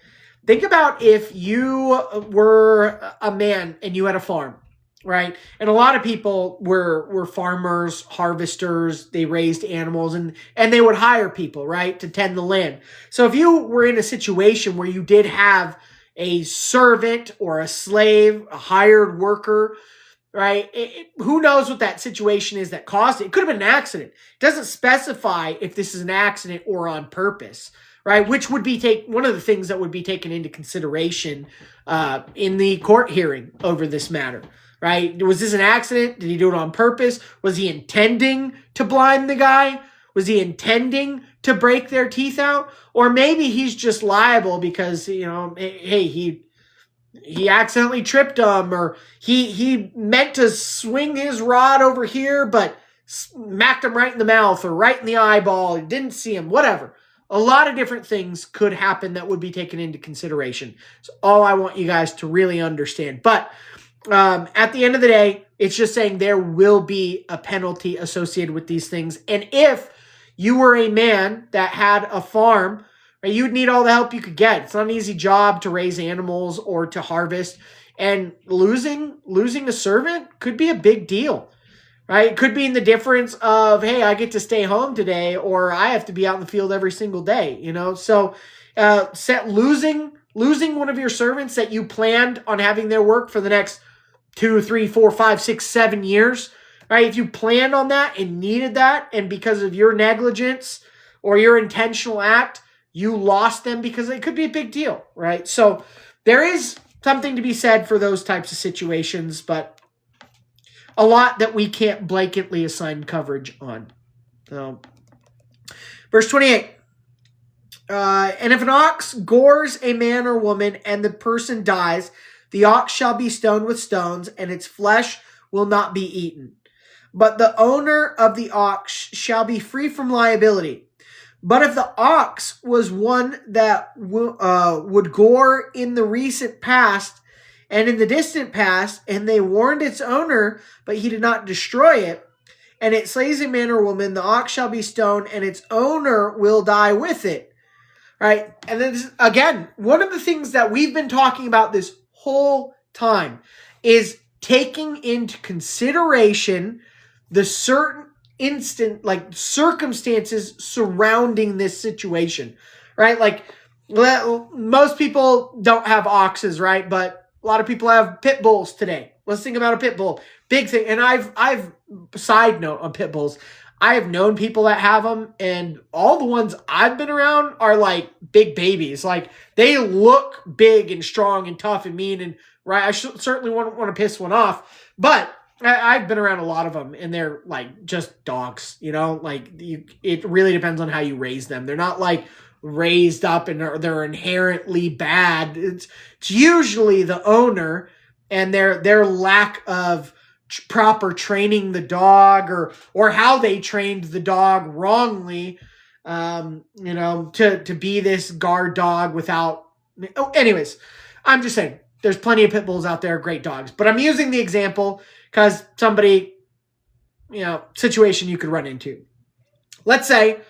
A: Think about if you were a man and you had a farm, right? And a lot of people were farmers, harvesters, they raised animals, and they would hire people, right, to tend the land. So if you were in a situation where you did have a servant or a slave, a hired worker, right? Who knows what that situation is that caused it? It could have been an accident. It doesn't specify if this is an accident or on purpose, right? Which would be one of the things that would be taken into consideration in the court hearing over this matter, right? Was this an accident? Did he do it on purpose? Was he intending to blind the guy? Was he intending to break their teeth out? Or maybe he's just liable because, hey, he accidentally tripped him, or he meant to swing his rod over here, but smacked him right in the mouth or right in the eyeball. He didn't see him, whatever. A lot of different things could happen that would be taken into consideration. So all I want you guys to really understand. But at the end of the day, it's just saying there will be a penalty associated with these things. And if you were a man that had a farm, right, you'd need all the help you could get. It's not an easy job to raise animals or to harvest. And losing a servant could be a big deal, right? It could be in the difference of, hey, I get to stay home today, or I have to be out in the field every single day, So losing one of your servants that you planned on having their work for the next 2, 3, 4, 5, 6, 7 years, right? If you planned on that and needed that, and because of your negligence or your intentional act, you lost them, because it could be a big deal, right? So there is something to be said for those types of situations, but a lot that we can't blanketly assign coverage on. So, verse 28. And if an ox gores a man or woman and the person dies, the ox shall be stoned with stones, and its flesh will not be eaten. But the owner of the ox shall be free from liability. But if the ox was one that would gore in the recent past and in the distant past, and they warned its owner, but he did not destroy it, and it slays a man or woman, the ox shall be stoned, and its owner will die with it. Right? And then, again, one of the things that we've been talking about this whole time is taking into consideration the certain circumstances surrounding this situation, right? Like, most people don't have oxes, right? But a lot of people have pit bulls today. Let's think about a pit bull. Big thing. And I've side note on pit bulls. I have known people that have them, and all the ones I've been around are like big babies. Like they look big and strong and tough and mean, and right. I certainly wouldn't want to piss one off, but I've been around a lot of them, and they're like just dogs. Like it really depends on how you raise them. They're not like raised up and they're inherently bad. It's usually the owner and their lack of proper training the dog or how they trained the dog wrongly, to be this guard dog without. Anyways, I'm just saying there's plenty of pit bulls out there, great dogs, but I'm using the example because somebody, situation you could run into. Let's say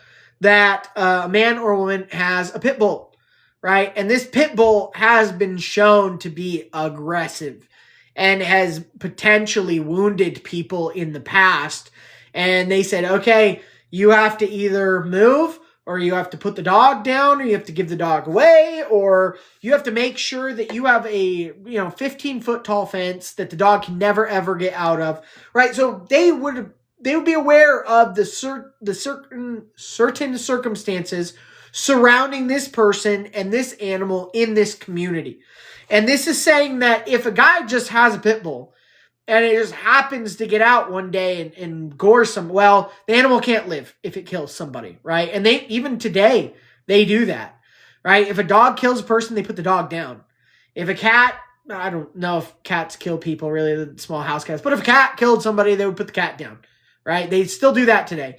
A: that a man or a woman has a pit bull, right? And this pit bull has been shown to be aggressive and has potentially wounded people in the past. And they said, okay, you have to either move or you have to put the dog down or you have to give the dog away or you have to make sure that you have a 15-foot tall fence that the dog can never, ever get out of, right? So they would be aware of the certain circumstances surrounding this person and this animal in this community. And this is saying that if a guy just has a pit bull and it just happens to get out one day and gore the animal can't live if it kills somebody, right? And even today, they do that, right? If a dog kills a person, they put the dog down. If a cat, I don't know if cats kill people, really, the small house cats, but if a cat killed somebody, they would put the cat down, right? They still do that today.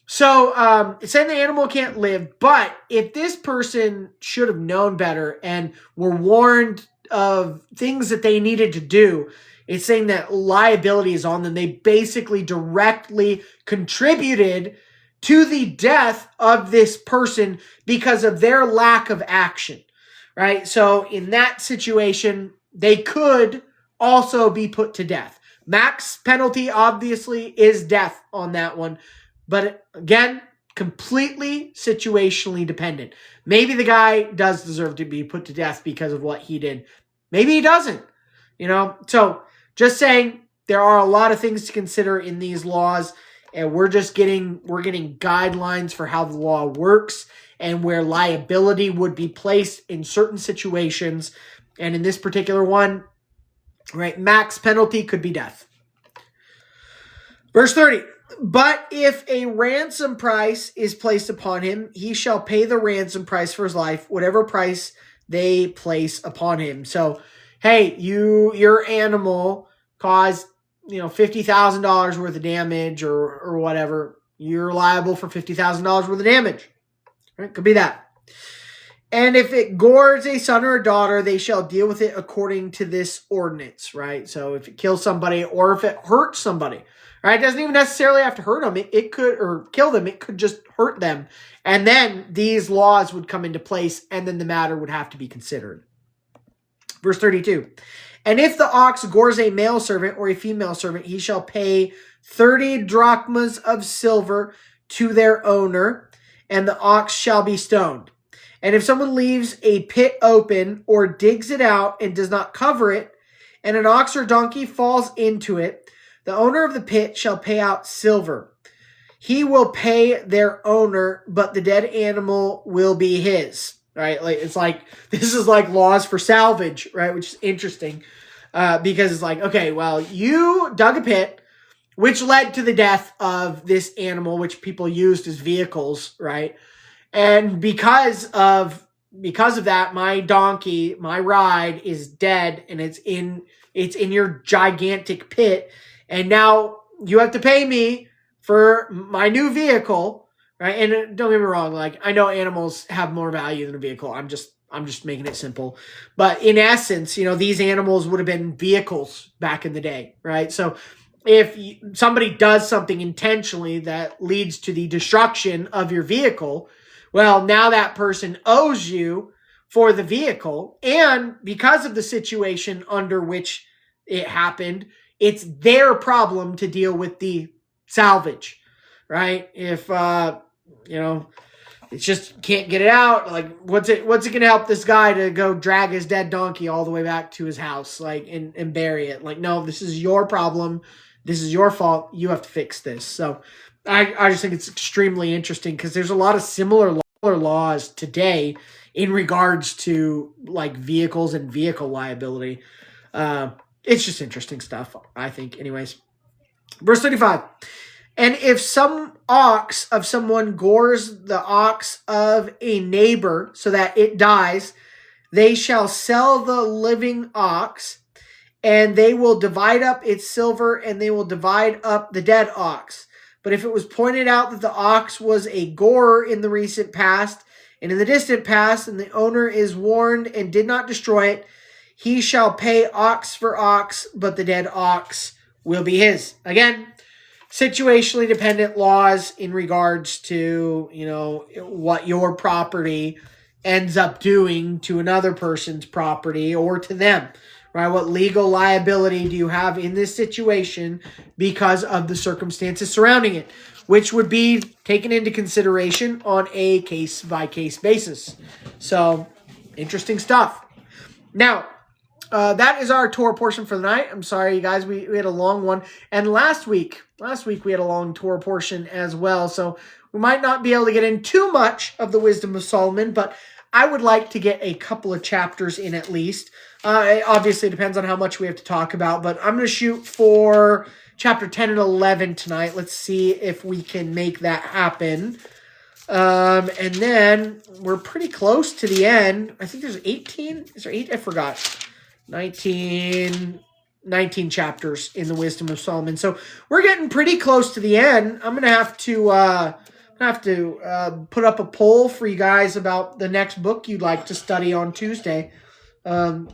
A: So it's saying the animal can't live, but if this person should have known better and were warned of things that they needed to do, it's saying that liability is on them. They basically directly contributed to the death of this person because of their lack of action, right? So in that situation, they could also be put to death. Max penalty, obviously, is death on that one. But again, completely situationally dependent. Maybe the guy does deserve to be put to death because of what he did. Maybe he doesn't, So just saying, there are a lot of things to consider in these laws, and we're getting guidelines for how the law works and where liability would be placed in certain situations. And in this particular one, right, max penalty could be death. Verse 30. But if a ransom price is placed upon him, he shall pay the ransom price for his life, whatever price they place upon him. So, hey, your animal caused, $50,000 worth of damage or whatever. You're liable for $50,000 worth of damage. Right? Could be that. And if it gores a son or a daughter, they shall deal with it according to this ordinance, right? So if it kills somebody or if it hurts somebody, right? It doesn't even necessarily have to hurt them. It could, or kill them. It could just hurt them. And then these laws would come into place and then the matter would have to be considered. Verse 32. And if the ox gores a male servant or a female servant, he shall pay 30 drachmas of silver to their owner, and the ox shall be stoned. And if someone leaves a pit open or digs it out and does not cover it, and an ox or donkey falls into it, the owner of the pit shall pay out silver. He will pay their owner, but the dead animal will be his. Right? This is like laws for salvage, right? Which is interesting because it's like, okay, well, you dug a pit, which led to the death of this animal, which people used as vehicles, right? And because of that, my donkey, my ride is dead and it's in your gigantic pit. And now you have to pay me for my new vehicle, right? And don't get me wrong, I know animals have more value than a vehicle. I'm just making it simple. But in essence, these animals would have been vehicles back in the day, right? So if somebody does something intentionally that leads to the destruction of your vehicle, well, now that person owes you for the vehicle. And because of the situation under which it happened, it's their problem to deal with the salvage, right? If, it's just can't get it out. What's it going to help this guy to go drag his dead donkey all the way back to his house, and bury it? No, this is your problem. This is your fault. You have to fix this. So I just think it's extremely interesting because there's a lot of similar laws today in regards to like vehicles and vehicle liability. It's just interesting stuff, I think. Anyways, verse 35. And if some ox of someone gores the ox of a neighbor so that it dies, they shall sell the living ox, and they will divide up its silver, and they will divide up the dead ox. But if it was pointed out that the ox was a gorer in the recent past and in the distant past, and the owner is warned and did not destroy it, he shall pay ox for ox, but the dead ox will be his. Again, situationally dependent laws in regards to, what your property ends up doing to another person's property or to them, right? What legal liability do you have in this situation because of the circumstances surrounding it, which would be taken into consideration on a case-by-case basis. So, interesting stuff. Now, that is our Torah portion for the night. I'm sorry, you guys, we had a long one. And last week we had a long Torah portion as well. So we might not be able to get in too much of the wisdom of Solomon, but I would like to get a couple of chapters in at least. It obviously depends on how much we have to talk about, but I'm going to shoot for chapter 10 and 11 tonight. Let's see if we can make that happen. And then we're pretty close to the end. I think there's 18. Is there 8? I forgot. 19 chapters in the Wisdom of Solomon. So we're getting pretty close to the end. I'm going to have to put up a poll for you guys about the next book you'd like to study on Tuesday. But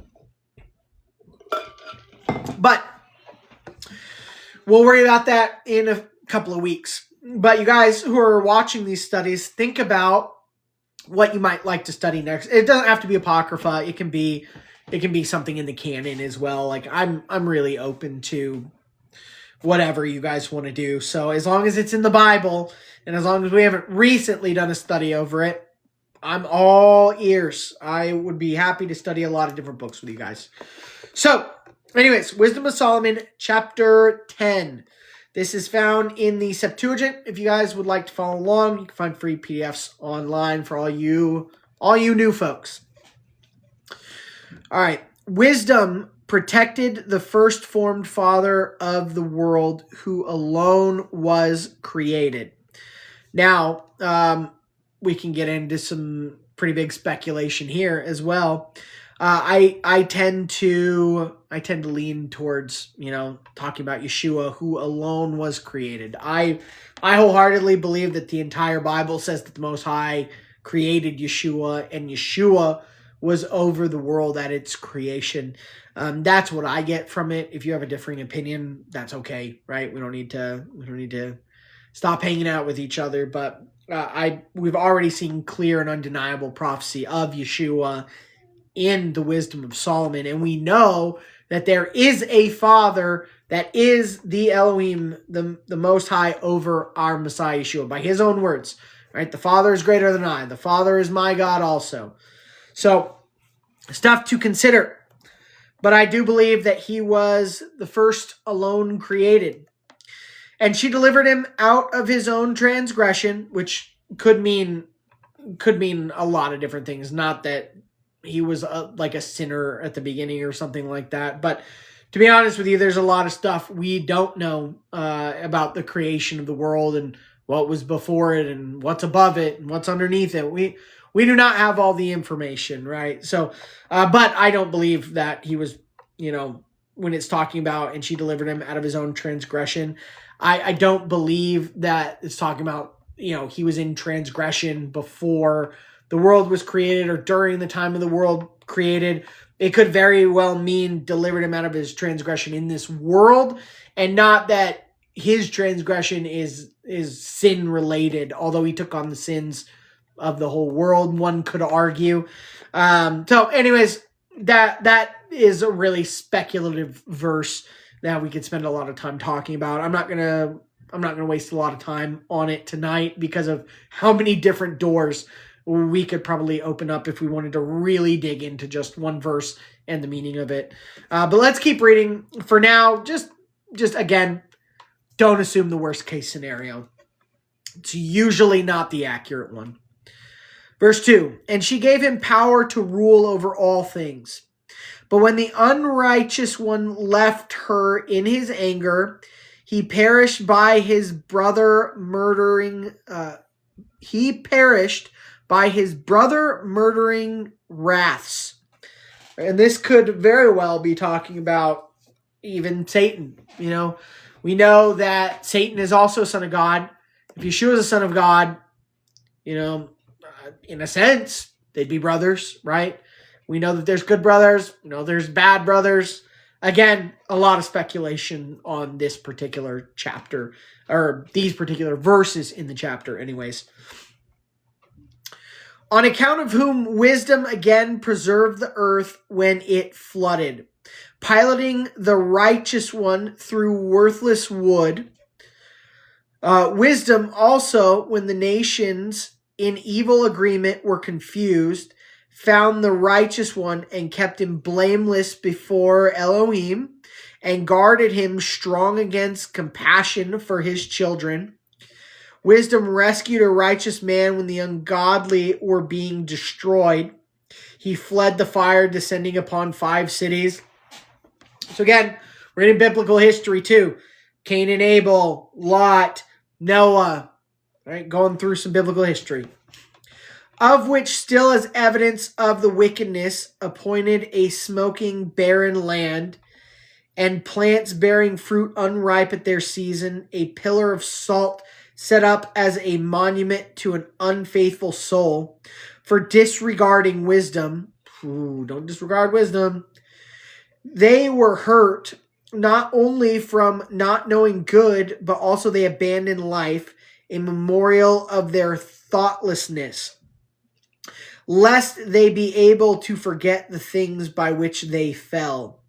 A: we'll worry about that in a couple of weeks. But you guys who are watching these studies, think about what you might like to study next. It doesn't have to be Apocrypha. It can be something in the canon as well. Like I'm really open to whatever you guys want to do. So as long as it's in the Bible and as long as we haven't recently done a study over it, I'm all ears. I would be happy to study a lot of different books with you guys. So anyways, Wisdom of Solomon, chapter 10. This is found in the Septuagint. If you guys would like to follow along, you can find free PDFs online for all you new folks. All right. Wisdom protected the first formed father of the world who alone was created. Now, we can get into some pretty big speculation here as well. I tend to lean towards, talking about Yeshua who alone was created. I wholeheartedly believe that the entire Bible says that the Most High created Yeshua, and Yeshua was over the world at its creation. That's what I get from it. If you have a differing opinion, that's okay, right? We don't need to stop hanging out with each other. But we've already seen clear and undeniable prophecy of Yeshua in the Wisdom of Solomon, and we know that there is a Father that is the Elohim, the Most High, over our Messiah Yeshua, by his own words. Right? The Father is greater than I. The Father is my God also. So, stuff to consider. But I do believe that he was the first alone created. And she delivered him out of his own transgression, which could mean a lot of different things. Not that he was like a sinner at the beginning or something like that. But to be honest with you, there's a lot of stuff we don't know about the creation of the world and what was before it and what's above it and what's underneath it. We do not have all the information, right? So, but I don't believe that he was, when it's talking about, and she delivered him out of his own transgression, I don't believe that it's talking about, he was in transgression before the world was created or during the time of the world created. It could very well mean delivered him out of his transgression in this world, and not that his transgression is sin related, although he took on the sins of the whole world, one could argue. So anyways, that is a really speculative verse that we could spend a lot of time talking about. I'm not gonna waste a lot of time on it tonight because of how many different doors we could probably open up if we wanted to really dig into just one verse and the meaning of it. But let's keep reading. For now, just again, don't assume the worst case scenario. It's usually not the accurate one. Verse 2, and she gave him power to rule over all things. But when the unrighteous one left her in his anger, he perished by his brother murdering wraths. And this could very well be talking about even Satan. You know, we know that Satan is also a son of God. If Yeshua is a son of God, you know, in a sense, they'd be brothers, right? We know that there's good brothers. We know there's bad brothers. Again, a lot of speculation on this particular chapter, or these particular verses in the chapter anyways. On account of whom wisdom again preserved the earth when it flooded, piloting the righteous one through worthless wood. Wisdom also, when the nations in evil agreement were confused, found the righteous one and kept him blameless before Elohim and guarded him strong against compassion for his children. Wisdom rescued a righteous man when the ungodly were being destroyed. He fled the fire descending upon 5 cities. So again, we're in biblical history too. Cain and Abel, Lot, Noah, right? Going through some biblical history. Of which still as evidence of the wickedness appointed a smoking barren land and plants bearing fruit unripe at their season, a pillar of salt set up as a monument to an unfaithful soul for disregarding wisdom. Ooh, don't disregard wisdom. They were hurt not only from not knowing good, but also they abandoned life, a memorial of their thoughtlessness, lest they be able to forget the things by which they fell.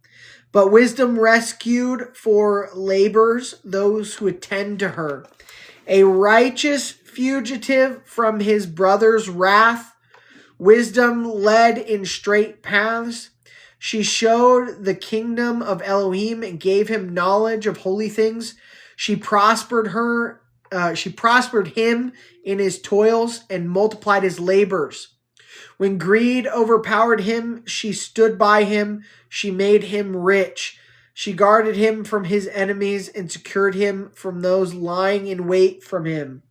A: But wisdom rescued for labors those who attend to her. A righteous fugitive from his brother's wrath, wisdom led in straight paths. She showed the kingdom of Elohim and gave him knowledge of holy things. She prospered him in his toils and multiplied his labors. When greed overpowered him, she stood by him. She made him rich. She guarded him from his enemies and secured him from those lying in wait for him.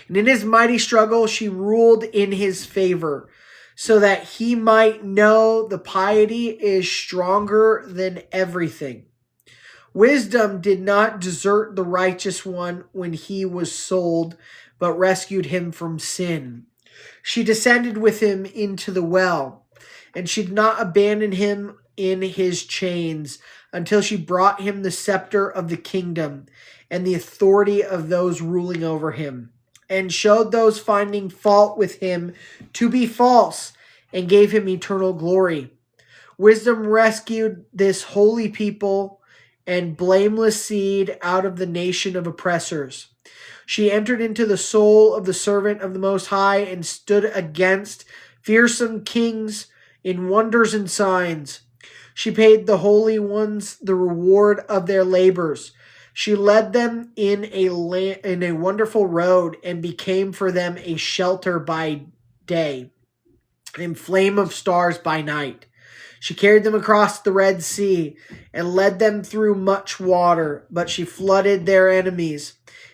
A: And in his mighty struggle, she ruled in his favor, so that he might know the piety is stronger than everything. Wisdom did not desert the righteous one when he was sold, but rescued him from sin. She descended with him into the well, and she did not abandon him in his chains until she brought him the scepter of the kingdom and the authority of those ruling over him, and showed those finding fault with him to be false, and gave him eternal glory. Wisdom rescued this holy people and blameless seed out of the nation of oppressors. She entered into the soul of the servant of the Most High and stood against fearsome kings in wonders and signs. She paid the holy ones the reward of their labors. She led them in a wonderful road and became for them a shelter by day and flame of stars by night. She carried them across the Red Sea and led them through much water, but she flooded their enemies.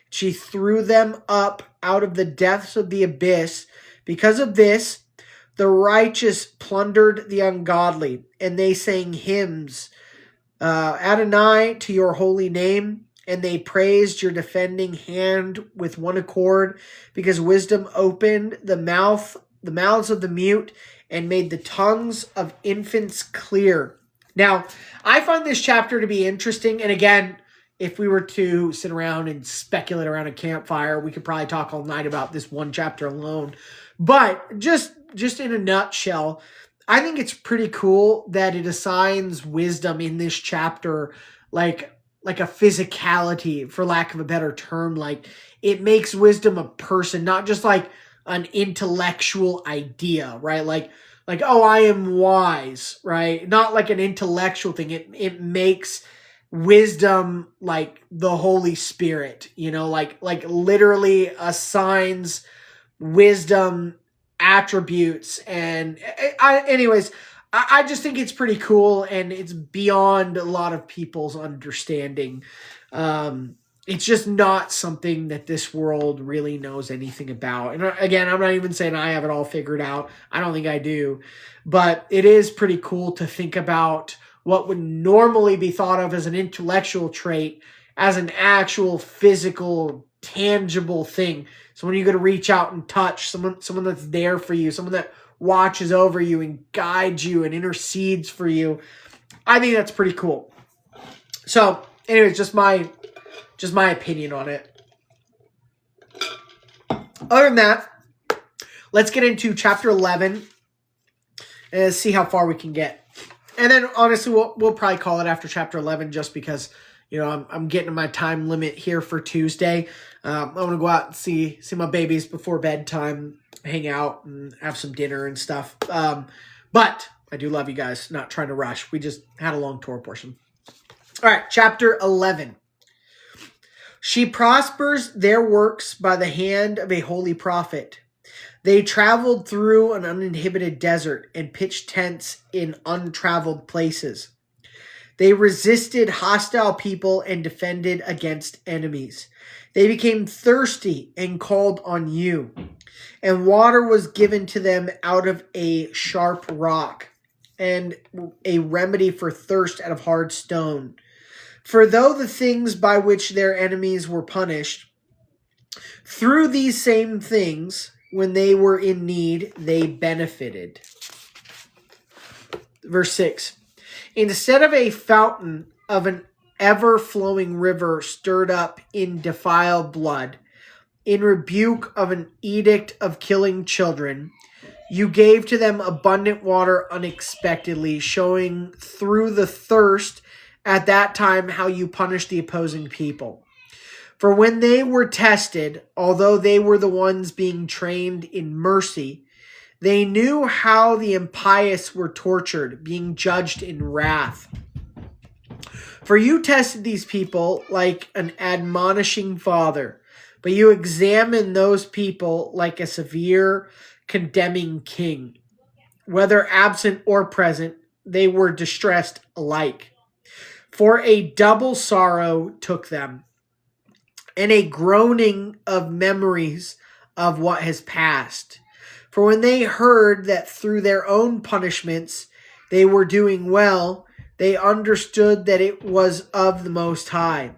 A: She threw them up out of the depths of the abyss. Because of this, the righteous plundered the ungodly, and they sang hymns, Adonai, to your holy name, and they praised your defending hand with one accord, because wisdom opened the mouths of the mute and made the tongues of infants clear. Now, I find this chapter to be interesting, and again, if we were to sit around and speculate around a campfire, we could probably talk all night about this one chapter alone. But just in a nutshell, I think it's pretty cool that it assigns wisdom in this chapter like a physicality, for lack of a better term. Like, it makes wisdom a person, not just like an intellectual idea, right? Like, oh, I am wise, right? Not like an intellectual thing. It makes wisdom like the Holy Spirit, like literally assigns wisdom attributes. And I just think it's pretty cool, and it's beyond a lot of people's understanding. It's just not something that this world really knows anything about. And again, I'm not even saying I have it all figured out. I don't think I do. But it is pretty cool to think about what would normally be thought of as an intellectual trait as an actual physical, tangible thing. Someone you're going to reach out and touch, someone that's there for you, someone that watches over you and guides you and intercedes for you. I think that's pretty cool. So, anyways, just my opinion on it. Other than that, let's get into chapter 11 and see how far we can get. And then, honestly, we'll probably call it after chapter 11, just because I'm getting to my time limit here for Tuesday. I want to go out and see my babies before bedtime, hang out and have some dinner and stuff. But I do love you guys. Not trying to rush. We just had a long Torah portion. All right, chapter 11. She prospers their works by the hand of a holy prophet. They traveled through an uninhibited desert and pitched tents in untraveled places. They resisted hostile people and defended against enemies. They became thirsty and called on you, and water was given to them out of a sharp rock, and a remedy for thirst out of hard stone. For though the things by which their enemies were punished, through these same things, when they were in need, they benefited. Verse 6. Instead of a fountain of an ever-flowing river stirred up in defiled blood, in rebuke of an edict of killing children, you gave to them abundant water unexpectedly, showing through the thirst at that time how you punished the opposing people. For when they were tested, although they were the ones being trained in mercy, they knew how the impious were tortured, being judged in wrath. For you tested these people like an admonishing father, but you examined those people like a severe, condemning king. Whether absent or present, they were distressed alike. For a double sorrow took them, and a groaning of memories of what has passed. For when they heard that through their own punishments they were doing well, they understood that it was of the Most High.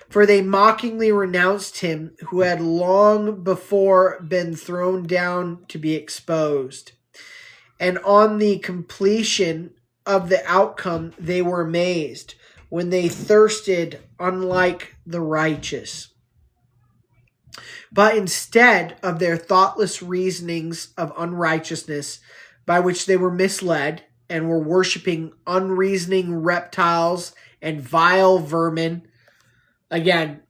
A: For they mockingly renounced him who had long before been thrown down to be exposed. And on the completion of the outcome they were amazed, when they thirsted unlike the righteous. But instead of their thoughtless reasonings of unrighteousness, by which they were misled and were worshiping unreasoning reptiles and vile vermin. Again,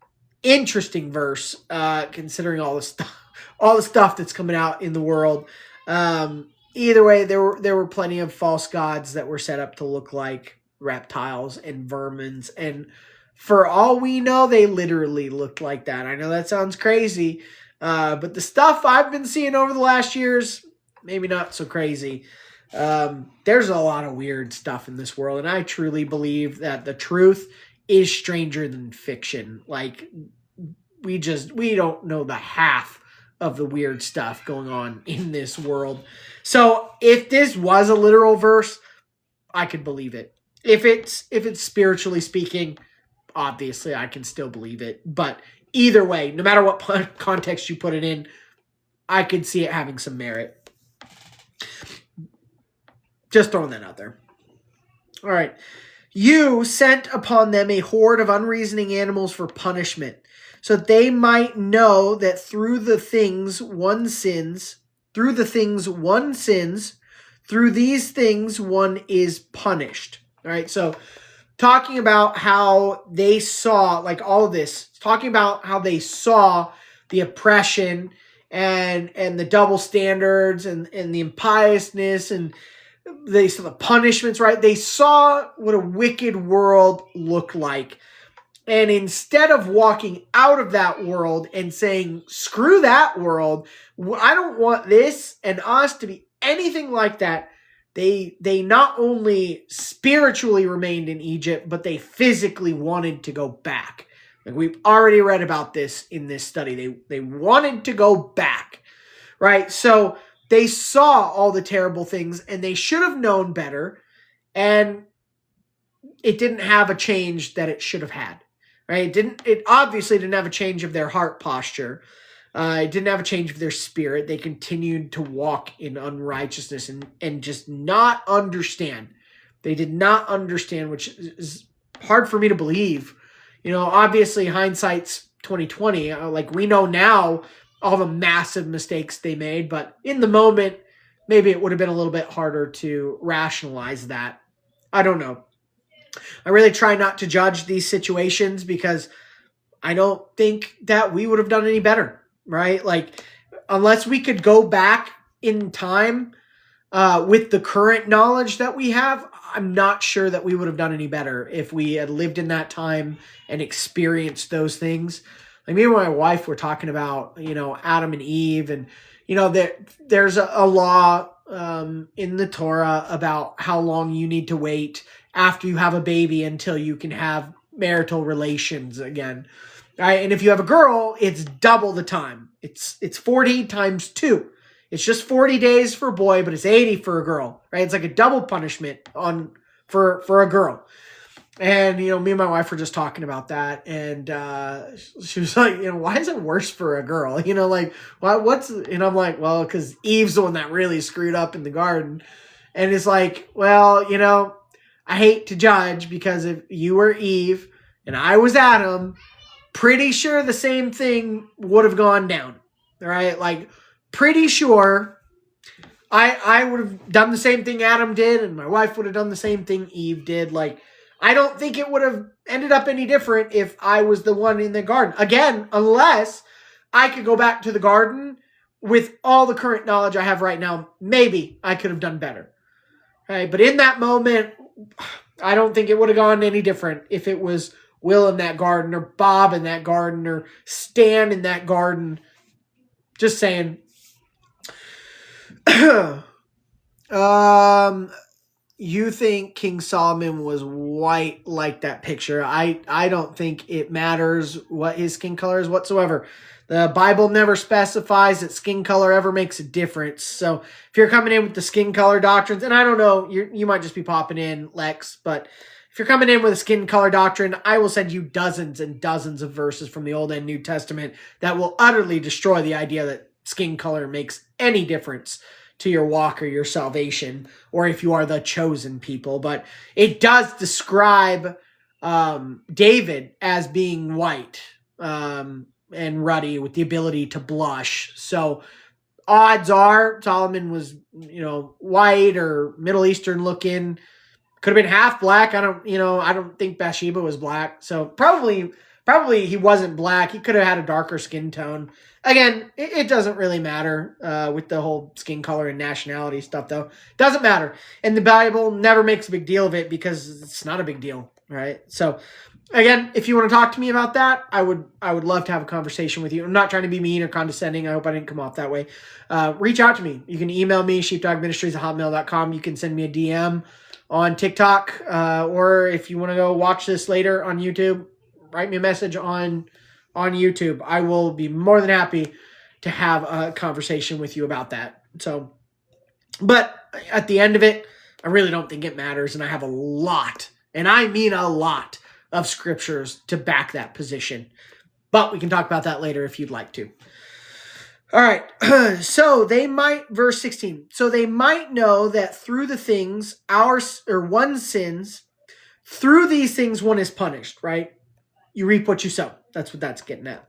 A: interesting verse, considering all the stuff that's coming out in the world. Either way, there were plenty of false gods that were set up to look like reptiles and vermins, and for all we know, they literally looked like that. I know that sounds crazy, but the stuff I've been seeing over the last years, maybe not so crazy. There's a lot of weird stuff in this world, and I truly believe that the truth is stranger than fiction. Like, we don't know the half of the weird stuff going on in this world. So if this was a literal verse, I could believe it. If it's spiritually speaking, obviously I can still believe it. But either way, no matter what context you put it in, I could see it having some merit. Just throwing that out there. All right. You sent upon them a horde of unreasoning animals for punishment, so that they might know that through the things one sins, through these things one is punished. All right. So talking about how they saw, like all of this, talking about how they saw the oppression and the double standards and the impiousness and They saw the punishments, right? They saw what a wicked world looked like. And instead of walking out of that world and saying, screw that world, I don't want this and us to be anything like that, they not only spiritually remained in Egypt, but they physically wanted to go back. Like we've already read about this in this study. They wanted to go back, right? So they saw all the terrible things and they should have known better. And it didn't have a change that it should have had. Right? It obviously didn't have a change of their heart posture. It didn't have a change of their spirit. They continued to walk in unrighteousness and just not understand. They did not understand, which is hard for me to believe. Obviously hindsight's 2020. Like we know now all the massive mistakes they made, but in the moment, maybe it would have been a little bit harder to rationalize that. I don't know. I really try not to judge these situations because I don't think that we would have done any better, right? Like, unless we could go back in time with the current knowledge that we have, I'm not sure that we would have done any better if we had lived in that time and experienced those things. Like me and my wife were talking about, Adam and Eve, and, there's a law in the Torah about how long you need to wait after you have a baby until you can have marital relations again. All right. And if you have a girl, it's double the time. It's 40 times 2. It's just 40 days for a boy, but it's 80 for a girl, right? It's like a double punishment for a girl. And, me and my wife were just talking about that. And she was like, why is it worse for a girl? Like, what's, and I'm like, well, because Eve's the one that really screwed up in the garden. And it's like, well, I hate to judge because if you were Eve and I was Adam, pretty sure the same thing would have gone down, right? Like, pretty sure I would have done the same thing Adam did and my wife would have done the same thing Eve did. Like, I don't think it would have ended up any different if I was the one in the garden. Again, unless I could go back to the garden with all the current knowledge I have right now, maybe I could have done better. Right? But in that moment, I don't think it would have gone any different if it was Will in that garden or Bob in that garden or Stan in that garden. Just saying. You think King Solomon was white like that picture. I don't think it matters what his skin color is whatsoever. The Bible never specifies that skin color ever makes a difference. So if you're coming in with the skin color doctrines, and I don't know, you might just be popping in, Lex, but if you're coming in with a skin color doctrine, I will send you dozens and dozens of verses from the Old and New Testament that will utterly destroy the idea that skin color makes any difference to your walk or your salvation, or if you are the chosen people. But it does describe David as being white and ruddy with the ability to blush. So odds are Solomon was, white or Middle Eastern looking. Could have been half black. I don't think Bathsheba was black. So probably he wasn't black. He could have had a darker skin tone. Again, it doesn't really matter with the whole skin color and nationality stuff, though. Doesn't matter. And the Bible never makes a big deal of it because it's not a big deal, right? So, again, if you want to talk to me about that, I would love to have a conversation with you. I'm not trying to be mean or condescending. I hope I didn't come off that way. Reach out to me. You can email me, sheepdogministries@hotmail.com. You can send me a DM on TikTok, or if you want to go watch this later on YouTube, write me a message on YouTube. I will be more than happy to have a conversation with you about that. So, but at the end of it, I really don't think it matters. And I have a lot, and I mean a lot, of scriptures to back that position. But we can talk about that later if you'd like to. All right. Verse 16. So they might know that through the things one sins, through these things one is punished, right? You reap what you sow. That's what that's getting at.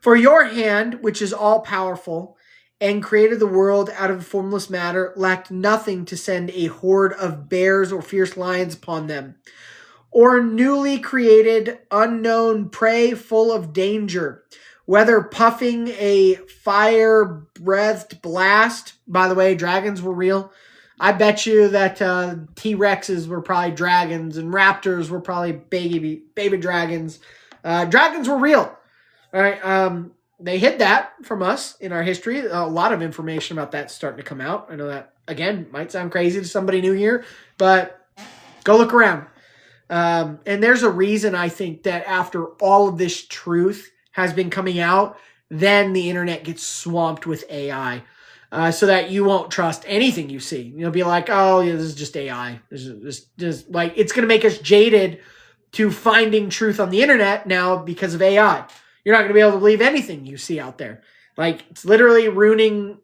A: For your hand, which is all powerful and created the world out of formless matter, lacked nothing to send a horde of bears or fierce lions upon them, or newly created unknown prey full of danger, whether puffing a fire-breathed blast. By the way, dragons were real. I bet you that T-Rexes were probably dragons and raptors were probably baby dragons. Dragons were real. All right. They hid that from us in our history. A lot of information about that starting to come out. I know that, again, might sound crazy to somebody new here, but go look around. And there's a reason, I think, that after all of this truth has been coming out, then the internet gets swamped with AI. So that you won't trust anything you see. You'll be like, oh, yeah, this is just AI. This is just like, it's going to make us jaded to finding truth on the internet now because of AI. You're not going to be able to believe anything you see out there. Like, it's literally ruining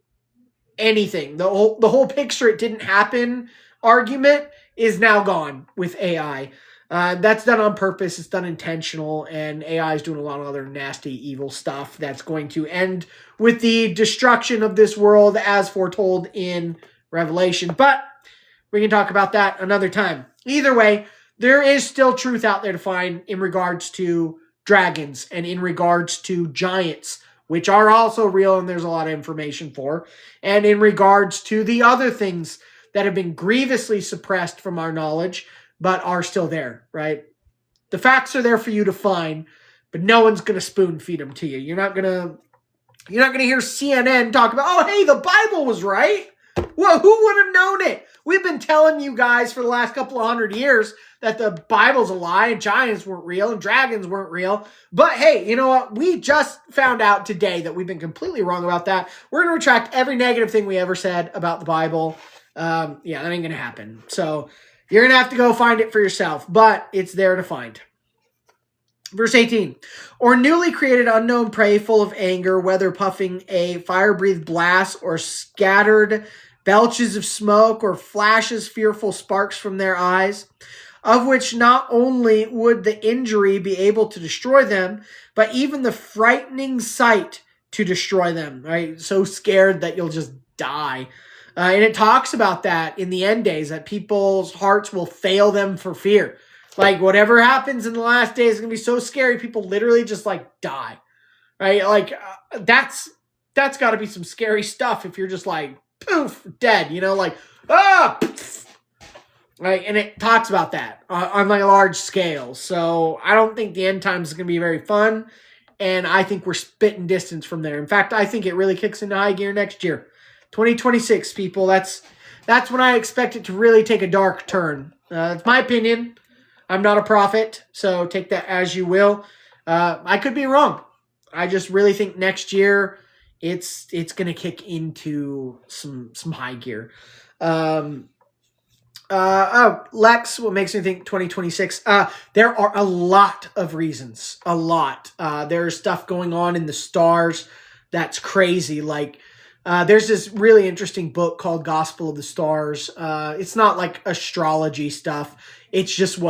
A: anything. The whole picture it didn't happen argument is now gone with AI. That's done on purpose. It's done intentional, and AI is doing a lot of other nasty, evil stuff that's going to end with the destruction of this world as foretold in Revelation. But we can talk about that another time. Either way, there is still truth out there to find in regards to dragons and in regards to giants, which are also real and there's a lot of information for, and in regards to the other things that have been grievously suppressed from our knowledge, but are still there, right? The facts are there for you to find, but no one's going to spoon feed them to you. You're not going to hear CNN talk about, oh, hey, the Bible was right. Well, who would have known it? We've been telling you guys for the last couple of 100 years that the Bible's a lie and giants weren't real and dragons weren't real. But hey, you know what? We just found out today that we've been completely wrong about that. We're going to retract every negative thing we ever said about the Bible. Yeah, that ain't going to happen. So you're going to have to go find it for yourself, but it's there to find. Verse 18, or newly created unknown prey full of anger, whether puffing a fire-breathed blast or scattered belches of smoke or flashes fearful sparks from their eyes, of which not only would the injury be able to destroy them, but even the frightening sight to destroy them, right? So scared that you'll just die. And it talks about that in the end days, that people's hearts will fail them for fear. Like, whatever happens in the last days is going to be so scary, people literally just, like, die. Right? Like, that's got to be some scary stuff if you're just, like, poof, dead, you know? Like, ah! Poof. Right? And it talks about that on, like, a large scale. So, I don't think the end times is going to be very fun. And I think we're spitting distance from there. In fact, I think it really kicks into high gear next year. 2026, people. That's when I expect it to really take a dark turn. That's my opinion. I'm not a prophet, so take that as you will. I could be wrong. I just really think next year it's going to kick into some high gear. Lex, what makes me think 2026? There are a lot of reasons. A lot. There's stuff going on in the stars that's crazy. Like, there's this really interesting book called Gospel of the Stars. It's not like astrology stuff. It's just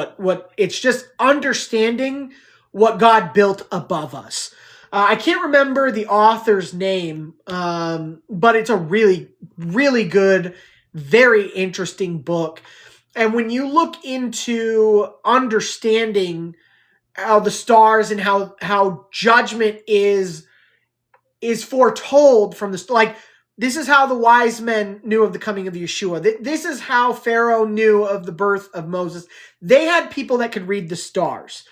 A: it's just understanding what God built above us. I can't remember the author's name, but it's a really, really good, very interesting book. And when you look into understanding how the stars and how judgment is foretold from the, like, this is how the wise men knew of the coming of Yeshua. This is how Pharaoh knew of the birth of Moses. They had people that could read the stars.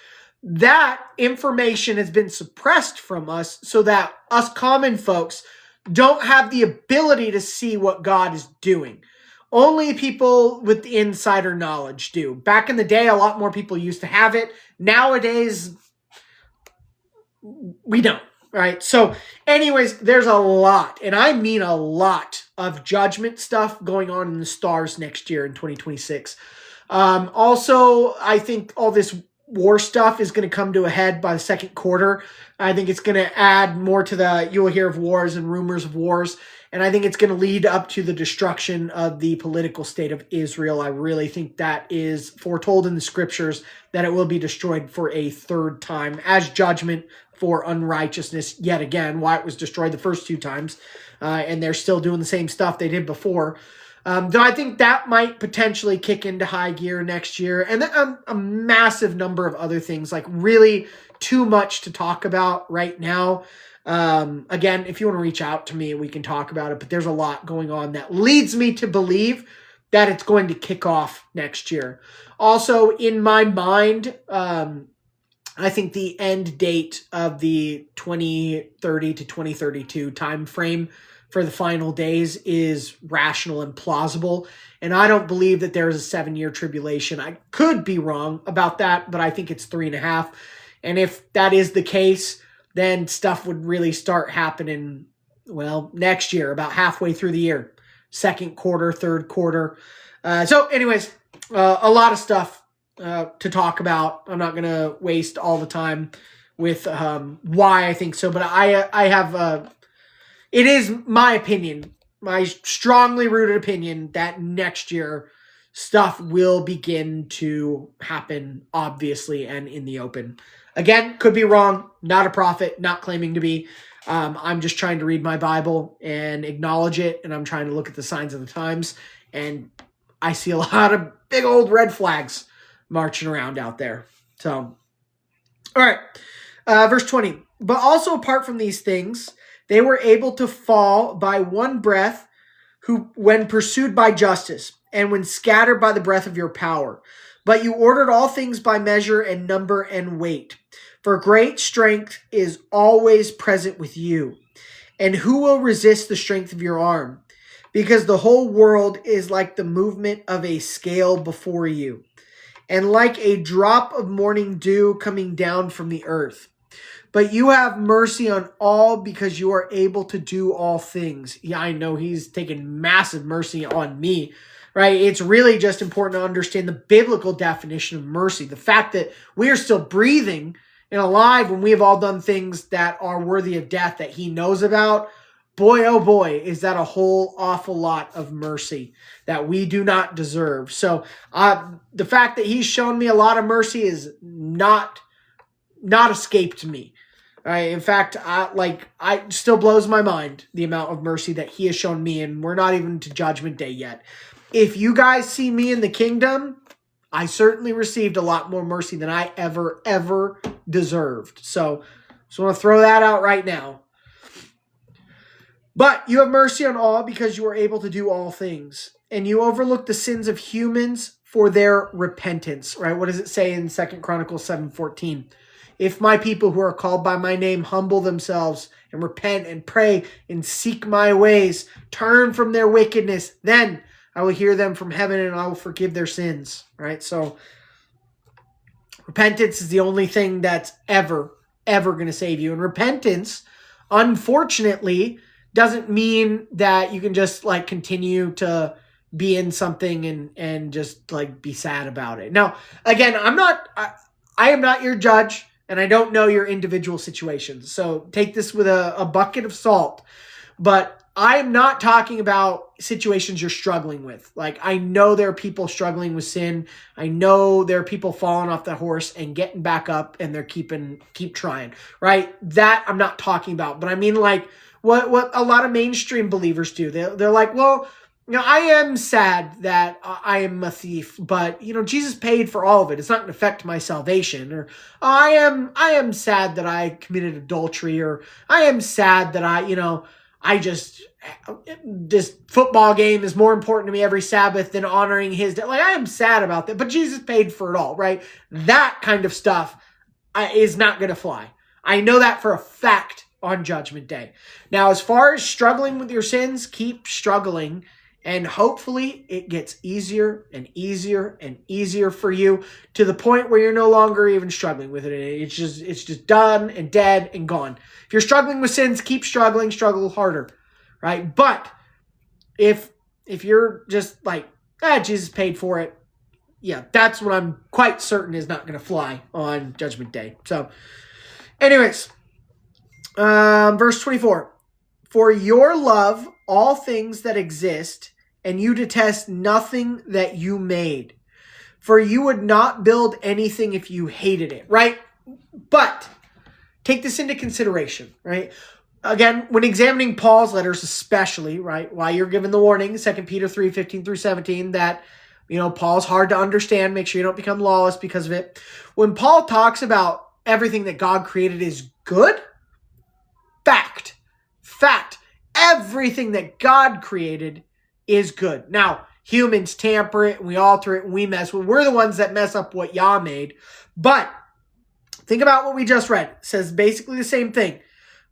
A: That information has been suppressed from us so that us common folks don't have the ability to see what God is doing. Only people with the insider knowledge do. Back in the day, a lot more people used to have it. Nowadays, we don't. Right. So anyways, there's a lot, and I mean a lot, of judgment stuff going on in the stars next year in 2026. Also, I think all this war stuff is going to come to a head by the second quarter. I think it's going to add more to the you'll hear of wars and rumors of wars. And I think it's going to lead up to the destruction of the political state of Israel. I really think that is foretold in the scriptures that it will be destroyed for a third time as judgment for unrighteousness yet again, why it was destroyed the first two times. And they're still doing the same stuff they did before. Though I think that might potentially kick into high gear next year. And then a massive number of other things, like really too much to talk about right now. Again, if you want to reach out to me, we can talk about it. But there's a lot going on that leads me to believe that it's going to kick off next year. Also, in my mind, I think the end date of the 2030 to 2032 time frame for the final days is rational and plausible. And I don't believe that there is a 7-year tribulation. I could be wrong about that, but I think it's 3.5. And if that is the case, then stuff would really start happening, well, next year, about halfway through the year, second quarter, third quarter. So anyways, a lot of stuff to talk about. I'm not going to waste all the time with why I think so, but I have, it is my opinion, my strongly rooted opinion that next year stuff will begin to happen, obviously, and in the open. Again, could be wrong, not a prophet, not claiming to be. I'm just trying to read my Bible and acknowledge it, and I'm trying to look at the signs of the times, and I see a lot of big old red flags marching around out there. So, all right, verse 20. But also apart from these things, they were able to fall by one breath when pursued by justice, and when scattered by the breath of your power. But you ordered all things by measure and number and weight. For great strength is always present with you. And who will resist the strength of your arm? Because the whole world is like the movement of a scale before you, and like a drop of morning dew coming down from the earth. But you have mercy on all because you are able to do all things. Yeah, I know he's taken massive mercy on me, right? It's really just important to understand the biblical definition of mercy. The fact that we are still breathing and alive when we have all done things that are worthy of death that he knows about. Boy, oh boy, is that a whole awful lot of mercy that we do not deserve. So the fact that he's shown me a lot of mercy is not escaped me. In fact, I still blows my mind the amount of mercy that he has shown me, and we're not even to Judgment Day yet. If you guys see me in the kingdom, I certainly received a lot more mercy than I ever deserved. So just want to throw that out right now. But you have mercy on all because you are able to do all things. And you overlook the sins of humans for their repentance. Right? What does it say in 2 Chronicles 7:14? If my people who are called by my name humble themselves and repent and pray and seek my ways, turn from their wickedness, then I will hear them from heaven and I will forgive their sins. Right? So repentance is the only thing that's ever going to save you. And repentance, unfortunately, doesn't mean that you can just like continue to be in something and just like be sad about it. Now, again, I am not your judge, and I don't know your individual situations. So take this with a bucket of salt. But I'm not talking about situations you're struggling with. Like, I know there are people struggling with sin. I know there are people falling off the horse and getting back up, and they're keep trying, right? That I'm not talking about. But I mean, like, what a lot of mainstream believers do. They're like, well, you know, I am sad that I am a thief, but, you know, Jesus paid for all of it. It's not going to affect my salvation. Or I am sad that I committed adultery, or I am sad that this football game is more important to me every Sabbath than honoring his death. Like, I am sad about that, but Jesus paid for it all, right? That kind of stuff is not going to fly. I know that for a fact on Judgment Day. Now, as far as struggling with your sins, keep struggling, and hopefully it gets easier and easier and easier for you to the point where you're no longer even struggling with it. It's just done and dead and gone. If you're struggling with sins, keep struggling, struggle harder, right? But if you're just like, Jesus paid for it, yeah, that's what I'm quite certain is not going to fly on Judgment Day. So anyways, verse 24, for your love all things that exist, and you detest nothing that you made. For you would not build anything if you hated it, right? But take this into consideration, right? Again, when examining Paul's letters especially, right, why you're given the warning, 2 Peter 3:15 through 17, that, you know, Paul's hard to understand. Make sure you don't become lawless because of it. When Paul talks about everything that God created is good, fact, everything that God created is good. Now, humans tamper it and we alter it and we mess with. We're the ones that mess up what Yah made. But think about what we just read. It says basically the same thing.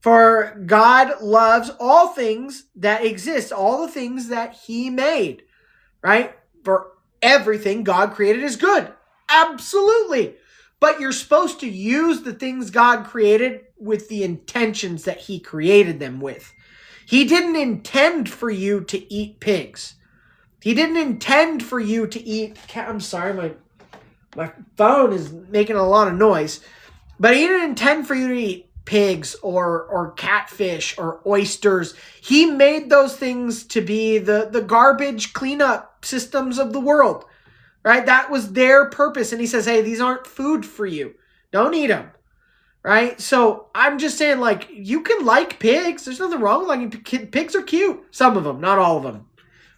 A: For God loves all things that exist, all the things that he made, right? For everything God created is good. Absolutely. But you're supposed to use the things God created with the intentions that he created them with. He didn't intend for you to eat pigs. He didn't intend for you to eat... I'm sorry, my phone is making a lot of noise. But he didn't intend for you to eat pigs or catfish or oysters. He made those things to be the garbage cleanup systems of the world. Right? That was their purpose. And he says, hey, these aren't food for you. Don't eat them. Right? So I'm just saying, like, you can like pigs. There's nothing wrong with liking pigs. Are cute. Some of them, not all of them.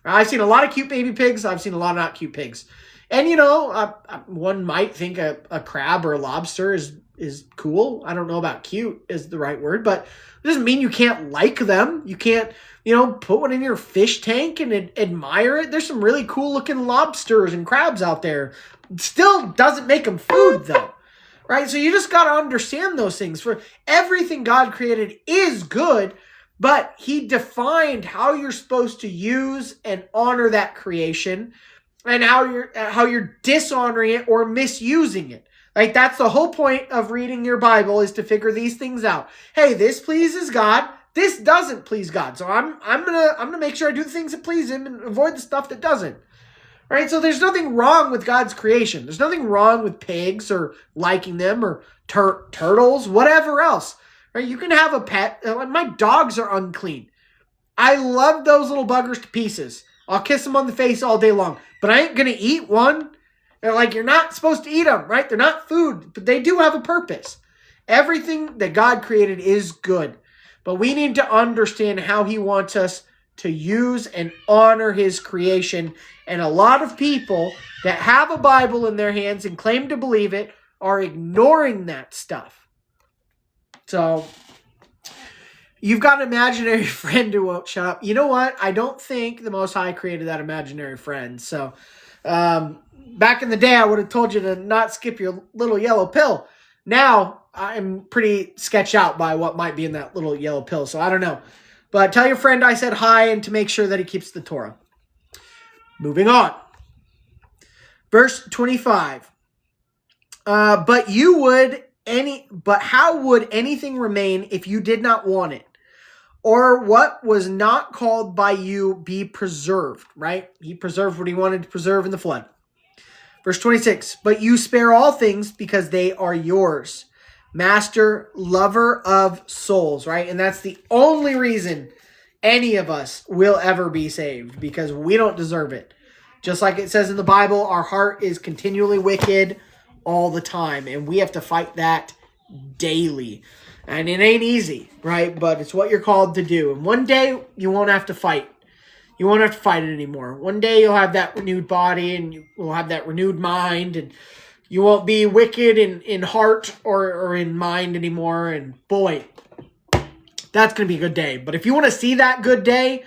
A: Right? I've seen a lot of cute baby pigs. I've seen a lot of not cute pigs. And, you know, one might think a crab or a lobster is cool. I don't know about cute is the right word, but it doesn't mean you can't like them. You can't, you know, put one in your fish tank and admire it. There's some really cool looking lobsters and crabs out there. Still doesn't make them food though. Right? So you just got to understand those things. For everything God created is good, but he defined how you're supposed to use and honor that creation and how you're dishonoring it or misusing it. Like, that's the whole point of reading your Bible, is to figure these things out. Hey, this pleases God. This doesn't please God. So I'm gonna make sure I do the things that please him and avoid the stuff that doesn't. Right? So there's nothing wrong with God's creation. There's nothing wrong with pigs or liking them or turtles, whatever else. Right? You can have a pet. My dogs are unclean. I love those little buggers to pieces. I'll kiss them on the face all day long. But I ain't gonna eat one. They're like, you're not supposed to eat them, right? They're not food, but they do have a purpose. Everything that God created is good. But we need to understand how he wants us to use and honor his creation. And a lot of people that have a Bible in their hands and claim to believe it are ignoring that stuff. So you've got an imaginary friend who won't shut up. You know what? I don't think the Most High created that imaginary friend. So back in the day, I would have told you to not skip your little yellow pill. Now, I'm pretty sketched out by what might be in that little yellow pill, so I don't know. But tell your friend I said hi and to make sure that he keeps the Torah. Moving on. Verse 25. But how would anything remain if you did not want it? Or what was not called by you be preserved, right? He preserved what he wanted to preserve in the flood. Verse 26, but you spare all things because they are yours. Master, lover of souls, right? And that's the only reason any of us will ever be saved, because we don't deserve it. Just like it says in the Bible, our heart is continually wicked all the time, and we have to fight that daily. And it ain't easy, right? But it's what you're called to do. And one day, you won't have to fight. You won't have to fight it anymore. One day, you'll have that renewed body, and you will have that renewed mind, and you won't be wicked in heart or in mind anymore. And boy, that's going to be a good day. But if you want to see that good day,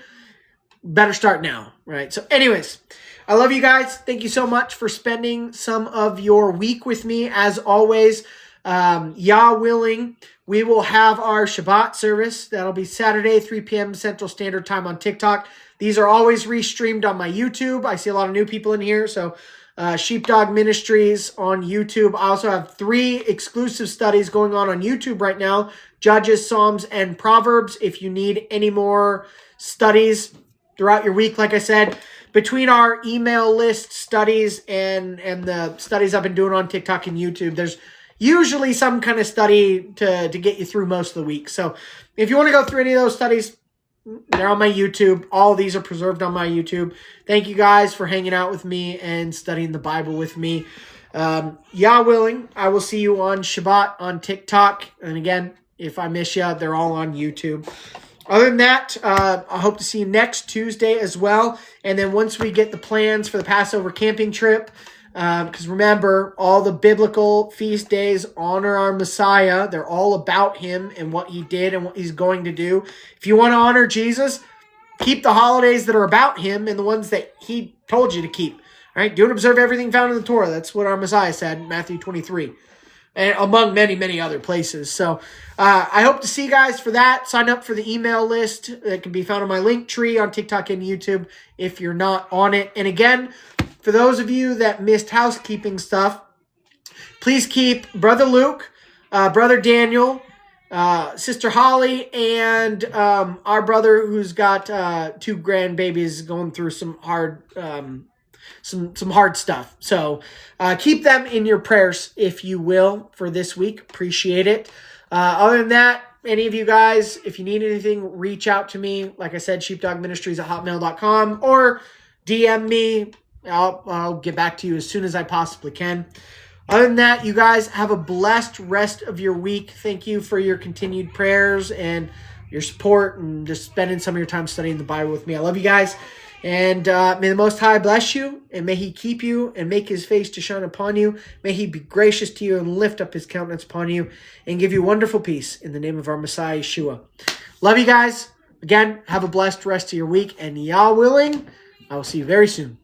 A: better start now, right? So anyways, I love you guys. Thank you so much for spending some of your week with me. As always, Yah willing, we will have our Shabbat service. That'll be Saturday, 3 p.m. Central Standard Time on TikTok. These are always restreamed on my YouTube. I see a lot of new people in here. So SHEEPDOG Ministries on YouTube. I also have 3 exclusive studies going on YouTube right now. Judges, Psalms, and Proverbs. If you need any more studies throughout your week, like I said, between our email list studies and the studies I've been doing on TikTok and YouTube, there's usually some kind of study to get you through most of the week. So if you want to go through any of those studies, they're on my YouTube. All of these are preserved on my YouTube. Thank you guys for hanging out with me and studying the Bible with me. Yah willing, I will see you on Shabbat on TikTok. And again, if I miss you, they're all on YouTube. Other than that, I hope to see you next Tuesday as well. And then once we get the plans for the Passover camping trip, because remember, all the biblical feast days honor our Messiah. They're all about him and what he did and what he's going to do. If you want to honor Jesus, keep the holidays that are about him and the ones that he told you to keep. Right? Do and observe everything found in the Torah. That's what our Messiah said in Matthew 23. And among many, many other places. So I hope to see you guys for that. Sign up for the email list that can be found on my link tree on TikTok and YouTube if you're not on it. And again, for those of you that missed housekeeping stuff, please keep Brother Luke, Brother Daniel, Sister Holly, and our brother who's got 2 grandbabies going through some hard some hard stuff. So keep them in your prayers, if you will, for this week. Appreciate it. Other than that, any of you guys, if you need anything, reach out to me. Like I said, sheepdogministries@hotmail.com, or DM me. I'll get back to you as soon as I possibly can. Other than that, you guys have a blessed rest of your week. Thank you for your continued prayers and your support and just spending some of your time studying the Bible with me. I love you guys. And may the Most High bless you, and may he keep you and make his face to shine upon you. May he be gracious to you and lift up his countenance upon you and give you wonderful peace in the name of our Messiah, Yeshua. Love you guys. Again, have a blessed rest of your week. And Yah willing, I will see you very soon.